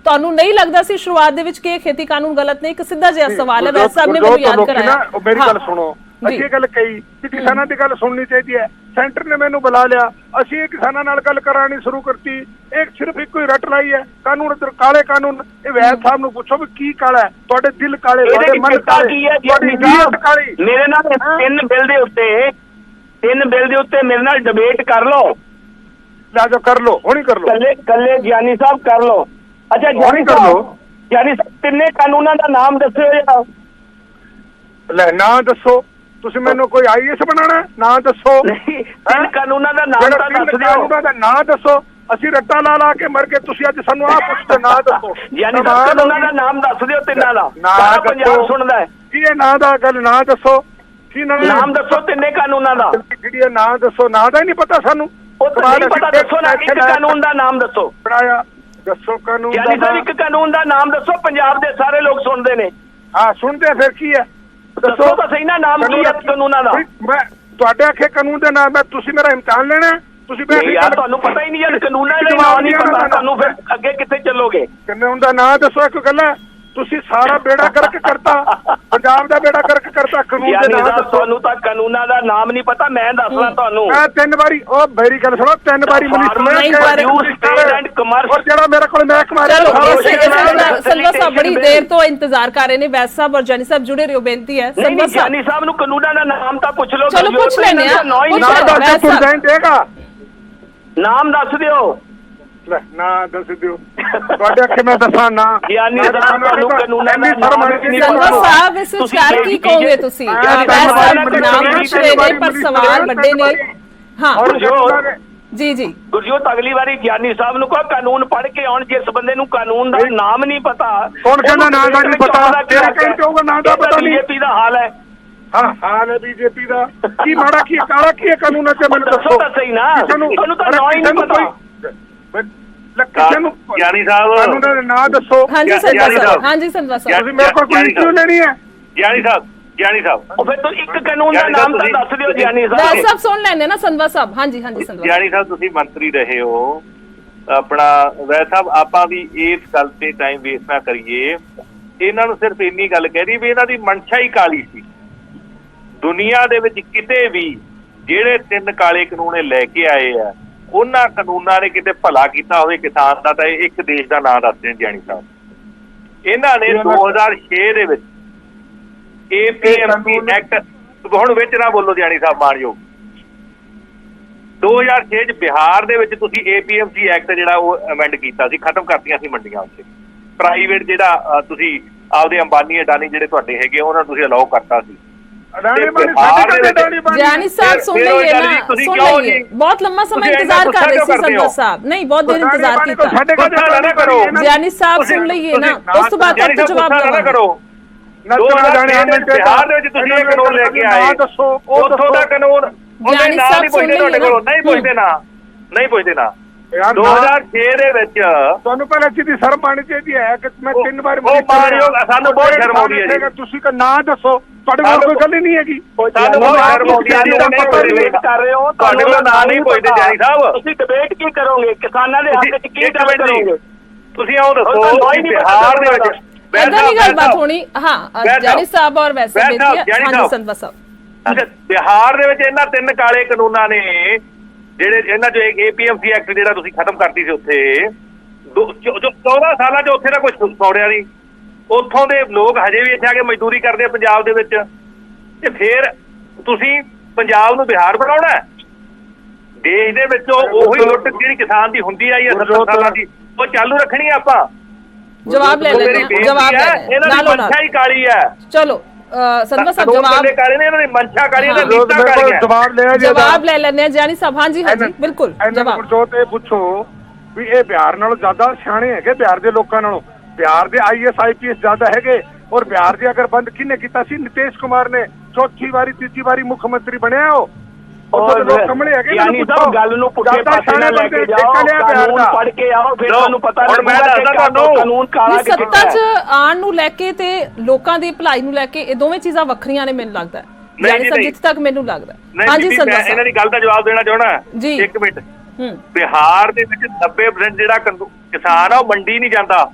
ਤੁਹਾਨੂੰ ਨਹੀਂ ਲੱਗਦਾ ਸੀ ਸ਼ੁਰੂਆਤ ਦੇ ਵਿੱਚ ਕਿ ਖੇਤੀ ਕਾਨੂੰਨ ਗਲਤ ਨੇ? ਇੱਕ ਸਿੱਧਾ ਜਿਹਾ ਸਵਾਲ ਹੈ, ਵੈਸੇ ਸਾਹਿਬ ਨੇ ਮੈਨੂੰ ਯਾਦ ਕਰਾਇਆ। ਮੇਰੀ ਗੱਲ ਸੁਣੋ, ਅਸੀਂ ਇਹ ਗੱਲ ਕਹੀ ਕਿ ਕਿਸਾਨਾਂ ਦੀ ਗੱਲ ਸੁਣਨੀ ਚਾਹੀਦੀ ਹੈ। ਸੈਂਟਰ ਨੇ ਮੈਨੂੰ ਬੁਲਾ ਲਿਆ, ਅਸੀਂ ਇਹ ਕਿਸਾਨਾਂ ਨਾਲ ਗੱਲ ਕਰਾਣੀ ਸ਼ੁਰੂ ਕਰਤੀ। ਇਹ ਸਿਰਫ ਇੱਕੋ ਹੀ ਰੱਟ ਲਾਈ ਹੈ ਕਾਨੂੰਨ, ਕਾਲੇ ਕਾਨੂੰਨ। ਇਹ ਵੈਦ ਸਾਹਿਬ ਨੂੰ ਪੁੱਛੋ ਵੀ ਕੀ ਕਾਲਾ ਹੈ? ਤੁਹਾਡੇ ਦਿਲ ਕਾਲੇ, ਤੁਹਾਡੇ ਮਨ ਕਾਲੇ। ਮੇਰੇ ਨਾਲ ਤਿੰਨ ਬਿੱਲ ਦੇ ਉੱਤੇ ਮੇਰੇ ਨਾਲ ਡਿਬੇਟ ਕਰ ਲਓ। ਲੈ ਜਾਓ, ਕਰ ਲਓ, ਹੁਣੀ ਕਰ ਲਓ। ਕੱਲੇ ਗਿਆਨੀ ਸਾਹਿਬ ਕਰ ਲਓ। ਅੱਛਾ ਗਿਆਨੀ ਸਾਹਿਬ ਤਿੰਨੇ ਕਾਨੂੰਨਾਂ ਦਾ ਨਾਮ ਦੱਸਿਓ ਯਾਰ। ਲੈ ਨਾਂ ਦੱਸੋ, ਤੁਸੀਂ ਮੈਨੂੰ ਕੋਈ ਆਈਐਸ ਬਣਾਉਣਾ? ਨਾਂ ਦੱਸੋ। ਤਿੰਨ ਕਾਨੂੰਨਾਂ ਦਾ ਨਾਮ ਤਾਂ ਦੱਸ ਦਿਓ। ਕਾਨੂੰਨਾਂ ਦਾ ਨਾਂ ਦੱਸੋ। ਅਸੀਂ ਰੱਟਾ ਲਾ ਕੇ ਮਰ ਕੇ, ਤੁਸੀਂ ਅੱਜ ਸਾਨੂੰ ਆਹ ਪੁੱਛਦੇ ਨਾਂ ਦੱਸੋ। ਯਾਨੀ ਕਾਨੂੰਨਾਂ ਦਾ ਨਾਮ ਦੱਸ ਦਿਓ ਤਿੰਨਾਂ ਦਾ। ਸਾਰਾ ਪੰਜਾਬ ਸੁਣਦਾ ਹੈ। ਕੀ ਇਹ ਨਾਂ ਦਾ ਗੱਲ ਨਾਂ ਦੱਸੋ। ਕੀ ਨਾਮ ਦੱਸੋ ਤਿੰਨੇ ਕਾਨੂੰਨਾਂ ਦਾ। ਜਿਹੜੀ ਨਾਮ ਦੱਸੋ, ਨਾਂ ਦਾ ਹੀ ਨਹੀਂ ਪਤਾ ਸਾਨੂੰ। ਉਹ ਤਾਂ ਨਹੀਂ ਪਤਾ, ਦੱਸੋ ਨਾ ਇੱਕ ਕਾਨੂੰਨ ਦਾ ਨਾਮ ਦੱਸੋ। ਬਣਾਇਆ ਦੱਸੋ ਕਾਨੂੰਨ ਯਾਨੀ ਸਰ ਇੱਕ ਕਾਨੂੰਨ ਦਾ ਨਾਮ ਦੱਸੋ, ਪੰਜਾਬ ਦੇ ਸਾਰੇ ਲੋਕ ਸੁਣਦੇ ਨੇ। ਹਾਂ ਸੁਣਦੇ, ਫਿਰ ਕੀ ਹੈ ਦੱਸੋ ਤਾਂ ਸਹੀ ਨਾ, ਨਾਮ ਕੀ ਹੈ ਕਾਨੂੰਨਾਂ ਦਾ। ਮੈਂ ਤੁਹਾਡੇ ਆਖੇ ਕਾਨੂੰਨ ਦੇ ਨਾਮ, ਮੈਂ ਤੁਸੀਂ ਮੇਰਾ ਇਮਤਿਹਾਨ ਲੈਣਾ, ਤੁਸੀਂ ਯਾਰ ਤੁਹਾਨੂੰ ਪਤਾ ਹੀ ਨਹੀਂ ਯਾਰ ਕਾਨੂੰਨਾਂ ਦਾ ਨਾਮ ਨਹੀਂ ਪਤਾ ਤੁਹਾਨੂੰ, ਫਿਰ ਅੱਗੇ ਕਿੱਥੇ ਚੱਲੋਗੇ। ਕਾਨੂੰਨ ਦਾ ਨਾਂ ਦੱਸੋ। ਇੱਕ ਗੱਲ ਹੈ, ਤੁਸੀਂ ਸਾਰਾ ਬੇੜਾ ਗਰਕ ਕਰਤਾ, ਪੰਜਾਬ ਦਾ ਬੇੜਾ ਗਰਕ ਕਰਤਾ। ਕਾਨੂੰਨ ਦੇ ਨਾਮ ਦੱਸੋ। ਤੁਹਾਨੂੰ ਤਾਂ ਕਾਨੂੰਨਾਂ ਦਾ ਨਾਮ ਨਹੀਂ ਪਤਾ, ਮੈਂ ਦੱਸਦਾ ਤੁਹਾਨੂੰ। ਮੈਂ 3 ਵਾਰੀ, ਉਹ ਮੇਰੀ ਗੱਲ ਸੁਣੋ, 3 ਵਾਰੀ ਮੈਨੂੰ ਔਰ ਜਿਹੜਾ ਮੇਰੇ ਕੋਲ ਮਹਿਕਮਾ ਸਲਵਾ ਸਾਹਿਬ ਬੜੀ ਦੇਰ ਤੋਂ ਇੰਤਜ਼ਾਰ ਕਰ ਰਹੇ ਨੇ। ਵੈਸ ਸਾਹਿਬ ਔਰ ਜਾਨੀ ਸਾਹਿਬ ਜੁੜੇ ਰਹੋ, ਬੇਨਤੀ ਹੈ। ਸਲਵਾ ਜਾਨੀ ਸਾਹਿਬ ਨੂੰ ਕਾਨੂੰਨਾਂ ਦਾ ਨਾਮ ਤਾਂ ਪੁੱਛ ਲਓ। ਚਲੋ ਪੁੱਛ ਲੈਣੇ ਆ, ਨਾਮ ਦੱਸ ਦਿਓ। ਨਾ ਦੱਸ ਦਿਓ, ਤੁਹਾਡੇ ਅੱਖੇ ਮੈਂ ਦੱਸਾਂ ਨਾ। ਗਿਆਨੀ ਸਾਹਿਬ ਤੁਹਾਨੂੰ ਕਾਨੂੰਨਾਂ ਦਾ ਨਾਮ ਨਹੀਂ ਪਤਾ। ਸਲਵਾ ਸਾਹਿਬ ਇਸ ਵਿਚਾਰ ਕੀ ਕਹੋਗੇ ਤੁਸੀਂ? ਨਾਮ ਪੁੱਛ ਰਹੇ ਨੇ ਪਰ ਸਵਾਲ ਵੱਡੇ ਨੇ। ਹਾਂ ਜੀ ਜੀ ਗੁਰਜੋਤ, ਅਗਲੀ ਵਾਰੀ ਗਿਆਨੀ ਸਾਹਿਬ ਨੂੰ ਕਹੋ ਕਾਨੂੰਨ ਪੜ੍ਹ ਕੇ ਆਉਣ। ਜਿਸ ਬੰਦੇ ਨੂੰ ਕਾਨੂੰਨ ਦਾ ਨਾਮ ਨਹੀਂ ਪਤਾ, ਕੌਣ ਕਹਿੰਦਾ ਨਾਂ ਦਾ ਨਹੀਂ ਪਤਾ? ਤੇਰਾ ਕਹਿੰਦੇ ਹੋਊਗਾ ਨਾਂ ਦਾ ਪਤਾ ਨਹੀਂ। ਬੀਜੇਪੀ ਦਾ ਹਾਲ ਹੈ। ਹਾਂ ਹਾਲ ਹੈ ਬੀਜੇਪੀ ਦਾ। ਕੀ ਮਾੜਾ ਕੀ ਕਾਲਾ ਕੀ ਹੈ ਕਾਨੂੰਨਾਂ ਤੇ ਮੈਨੂੰ ਦੱਸੋ ਤਾਂ ਸਹੀ ਨਾ। ਤੁਹਾਨੂੰ ਤਾਂ ਨਾਂ ਹੀ ਨਹੀਂ ਪਤਾ। ਗਿਆਨੀ ਸਾਹਿਬ ਕਾਨੂੰਨ ਦਾ ਨਾਂ ਦੱਸੋ। ਹਾਂਜੀ ਸੰਧਵਾ ਸਾਹਿਬ, ਹਾਂਜੀ ਸੰਧਵਾ ਸਾਹਿਬ, ਤੁਸੀਂ ਮੇਰੇ ਕੋਲ ਕੋਈ ਕਿਉਂ ਲੈਣੀ ਹੈ? ਗਿਆਨੀ ਸਾਹਿਬ ਉਹ ਫਿਰ ਤੁਸੀਂ ਇੱਕ ਕਾਨੂੰਨ ਦਾ ਨਾਮ ਤਾਂ ਦੱਸ ਦਿਓ। ਗਿਆਨੀ ਵੈਸ ਸਾਹਿਬ ਸੁਣ ਲੈਣੇ ਨਾ ਸੰਧਵਾ ਸਾਹਿਬ। ਹਾਂਜੀ ਹਾਂਜੀ ਸੰਧਵਾ ਗਿਆਨੀ ਸਾਹਿਬ ਤੁਸੀਂ ਮੰਤਰੀ ਰਹੇ ਹੋ ਆਪਣਾ। ਵੈਸ ਸਾਹਿਬ ਆਪਾਂ ਵੀ ਇਸ ਗੱਲ ਤੇ ਟਾਈਮ ਵੇਸਟ ਨਾ ਕਰੀਏ। ਇਹਨਾਂ ਨੂੰ ਸਿਰਫ ਇੰਨੀ ਗੱਲ ਕਹਿ ਰਹੀ ਵੀ ਇਹਨਾਂ ਦੀ ਮਨਸ਼ਾ ਹੀ ਕਾਲੀ ਸੀ। ਦੁਨੀਆ ਦੇ ਵਿੱਚ ਕਿਤੇ ਵੀ ਜਿਹੜੇ 3 ਕਾਲੇ ਕਾਨੂੰਨ ਲੈ ਕੇ ਆਏ ਆ, ਉਹਨਾਂ ਕਾਨੂੰਨਾਂ ਨੇ ਕਿਤੇ ਭਲਾ ਕੀਤਾ ਹੋਵੇ ਕਿਸਾਨ ਦਾ, ਤਾਂ ਇੱਕ ਦੇਸ਼ ਦਾ ਨਾਂ ਦੱਸਦੇ ਨੇ ਗਿਆਨੀ ਸਾਹਿਬ। ਇਹਨਾਂ ਨੇ 2006 ਦੇ ਵਿੱਚ APMC ਐਕਟ, ਹੁਣ ਵਿੱਚ ਨਾ ਬੋਲੋ ਗਿਆਨੀ ਸਾਹਿਬ ਮਾਨਯੋਗ, 2006 ਚ ਬਿਹਾਰ ਦੇ ਵਿੱਚ ਤੁਸੀਂ APMC ਐਕਟ ਜਿਹੜਾ ਉਹ ਅਮੈਂਡ ਕੀਤਾ ਸੀ, ਖਤਮ ਕਰਤੀਆਂ ਸੀ ਮੰਡੀਆਂ ਉੱਤੇ। ਪ੍ਰਾਈਵੇਟ ਜਿਹੜਾ ਤੁਸੀਂ ਆਪਦੇ ਅੰਬਾਨੀ ਅਡਾਨੀ ਜਿਹੜੇ ਤੁਹਾਡੇ ਹੈਗੇ ਉਹਨਾਂ ਨੂੰ ਤੁਸੀਂ ਅਲਾਓ ਕਰਤਾ ਸੀ। ਜਾਨੀ ਸਾਹਿਬ ਸੁਣ ਲਈਏ ਨਾ, ਸੁਣ ਲਈਏ। ਬਹੁਤ ਲੰਮਾ ਸਮਾਂ ਇੰਤਜ਼ਾਰ ਕਰ ਰਹੇ ਸੀ ਸੰਧਵਾ ਸਾਹਿਬ। ਨਹੀਂ, ਬਹੁਤ ਦੇਰ ਇੰਤਜ਼ਾਰ ਕੀਤਾ। ਜਾਨੀ ਸਾਹਿਬ ਸੁਣ ਲਈਏ ਨਾ, ਉਸ ਤੋਂ ਬਾਅਦ ਤੱਕ ਜਵਾਬ ਕਰੋ। ਬਿਹਾਰ ਦੇ ਵਿੱਚ ਤੁਸੀਂ ਇਹ ਕਾਨੂੰਨ ਲੈ ਕੇ ਆਏ, ਉੱਥੋਂ ਦਾ ਕਾਨੂੰਨ ਜਾਨੀ ਸਾਹਿਬ ਸੁਣ ਲਈਏ ਤੁਹਾਡੇ ਕੋਲੋਂ ਨਹੀਂ ਪੁੱਛਦੇ ਨਾ, ਨਹੀਂ ਪੁੱਛਦੇ ਨਾ। 2006 ਦੇ ਵਿੱਚ ਤੁਹਾਨੂੰ ਪਹਿਲਾਂ ਸਿੱਧੀ ਸ਼ਰਮ ਆਣੀ ਚਾਹੀਦੀ ਹੈ ਕਿ ਮੈਂ 3 ਵਾਰ ਸਾਨੂੰ ਬਹੁਤ ਸ਼ਰਮ ਆਉਂਦੀ ਹੈ ਜੀ। ਤੁਸੀਂ ਕਾ ਨਾਂ ਦੱਸੋ, ਤੁਹਾਡੇ ਕੋਲ ਕੋਈ ਗੱਲ ਹੀ ਨਹੀਂ ਹੈਗੀ। ਸਾਨੂੰ ਬਹੁਤ ਸ਼ਰਮ ਆਉਂਦੀ ਹੈ ਜੀ। ਡਿਬੇਟ ਕਰ ਰਹੇ ਹੋ, ਤੁਹਾਡੇ ਕੋਲ ਨਾਂ ਨਹੀਂ ਪੁੱਛਦੇ ਜਾਨੀ ਸਾਹਿਬ। ਤੁਸੀਂ ਡਿਬੇਟ ਕੀ ਕਰੋਗੇ? ਕਿਸਾਨਾਂ ਦੇ ਹੱਕ ਵਿੱਚ ਕੀ ਕਰੋਗੇ? ਤੁਸੀਂ ਆਓ ਦੱਸੋ ਬਿਹਾਰ ਦੇ ਵਿੱਚ ਏਦਾਂ ਦੀ ਗੱਲਬਾਤ ਹੋਣੀ। ਹਾਂ ਜਾਨੀ ਸਾਹਿਬ ਔਰ ਵੈਸੇ ਹਾਂਜੀ ਸੰਧਵਾ ਸਾਹਿਬ, ਬਿਹਾਰ ਦੇ ਵਿੱਚ ਇਹਨਾਂ 3 ਕਾਲੇ ਕਾਨੂੰਨਾਂ ਨੇ ਜਿਹੜੇ ਇਹਨਾਂ ਚ APMC ਐਕਟ ਜਿਹੜਾ ਤੁਸੀਂ ਖਤਮ ਕਰਤੀ ਸੀ ਉੱਥੇ, ਜੋ 14 ਸਾਲਾਂ ਚ ਉੱਥੇ ਦਾ ਕੁਝ ਸੌੜਿਆ ਨਹੀਂ। ਉੱਥੋਂ ਦੇ ਲੋਕ ਹਜੇ ਵੀ ਇੱਥੇ ਆ ਕੇ ਮਜ਼ਦੂਰੀ ਕਰਦੇ ਆ ਪੰਜਾਬ ਦੇ ਵਿੱਚ। ਤੇ ਫਿਰ ਤੁਸੀਂ ਪੰਜਾਬ ਨੂੰ ਬਿਹਾਰ ਬਣਾਉਣਾ? ਦੇਸ਼ ਦੇ ਵਿੱਚੋਂ ਉਹੀ ਲੁੱਟ ਜਿਹੜੀ ਕਿਸਾਨ ਦੀ ਹੁੰਦੀ ਆਈ ਹੈ 70 ਸਾਲਾਂ ਦੀ, ਉਹ ਚਾਲੂ ਰੱਖਣੀ ਆਪਾਂ। ਜਵਾਬ ਲੈ ਲੈਂਦੇ ਆ, ਜਵਾਬ ਲੈ ਲੈਂਦੇ ਇਹਨਾਂ ਦੀ ਮਨਸ਼ਾ ਹੀ ਕਾਲੀ ਹੈ। ਚਲੋ ਸੰਧਵਾ ਸਾਹਿਬ ਜਵਾਬ ਕਾਲੇ ਨੇ, ਇਹਨਾਂ ਦੀ ਮਨਸ਼ਾ ਕਾਲੀ ਹੈ, ਨੀਤਾਂ ਕਾਲੀਆਂ। ਜਵਾਬ ਲੈ ਲੈਂਦੇ ਆ ਜਾਨੀ ਸਾਹਿਬ। ਹਾਂਜੀ ਹਾਂਜੀ ਬਿਲਕੁਲ ਜਵਾਬ। ਗੁਰਜੋਤ ਇਹ ਪੁੱਛੋ ਵੀ ਇਹ ਬਿਹਾਰ ਨਾਲੋਂ ਜ਼ਿਆਦਾ ਸਿਆਣੇ ਹੈਗੇ? ਬਿਹਾਰ ਦੇ ਲੋਕਾਂ ਨਾਲੋਂ ਬਿਹਾਰ ਦੇ IAS IPS ਜ਼ਿਆਦਾ ਹੈਗੇ। ਔਰ ਬਿਹਾਰ ਦੇ ਅਗਰ ਬੰਦ ਕਿਹਨੇ ਕੀਤਾ ਸੀ? ਨਿਤੀਸ਼ ਕੁਮਾਰ ਨੇ। 4ਥੀ ਵਾਰੀ 3ਜੀ ਵਾਰੀ ਮੁੱਖ ਮੰਤਰੀ ਬਣਿਆ ਉਹ। ਗਿਆਨੀ ਸਾਹਿਬ ਗੱਲ ਨੂੰ ਪੁੱਠੇ ਪਾਸੇ ਨਾ ਲੈ ਕੇ ਜਾਓ, ਕਾਨੂੰਨ ਪੜ੍ਹ ਕੇ ਆਓ, ਫਿਰ ਤੁਹਾਨੂੰ ਪਤਾ ਲੱਗੇਗਾ ਕਾਨੂੰਨ ਕਾਲਾ ਕਿੱਥੇ ਹੈ। ਸੱਤਾ 'ਚ ਆਉਣ ਨੂੰ ਲੈ ਕੇ ਤੇ ਲੋਕਾਂ ਦੀ ਭਲਾਈ ਨੂੰ ਲੈ ਕੇ ਇਹ ਦੋਵੇਂ ਚੀਜ਼ਾਂ ਵੱਖਰੀਆਂ ਨੇ ਮੈਨੂੰ ਲੱਗਦਾ ਹੈ। ਜਾਨੀ ਸਾਹਿਬ ਜਿੱਥੇ ਤੱਕ ਮੈਨੂੰ ਲੱਗਦਾ। ਹਾਂਜੀ ਸੰਧਵਾ ਸਾਹਿਬ, ਇਹਨਾਂ ਦੀ ਗੱਲ ਦਾ ਜਵਾਬ ਦੇਣਾ ਚਾਹਣਾ ਜੀ। 1 ਮਿੰਟ। ਬਿਹਾਰ ਦੇ ਵਿੱਚ 90% ਜਿਹੜਾ ਕਿਸਾਨ ਆ ਉਹ ਮੰਡੀ ਨਹੀਂ ਜਾਂਦਾ।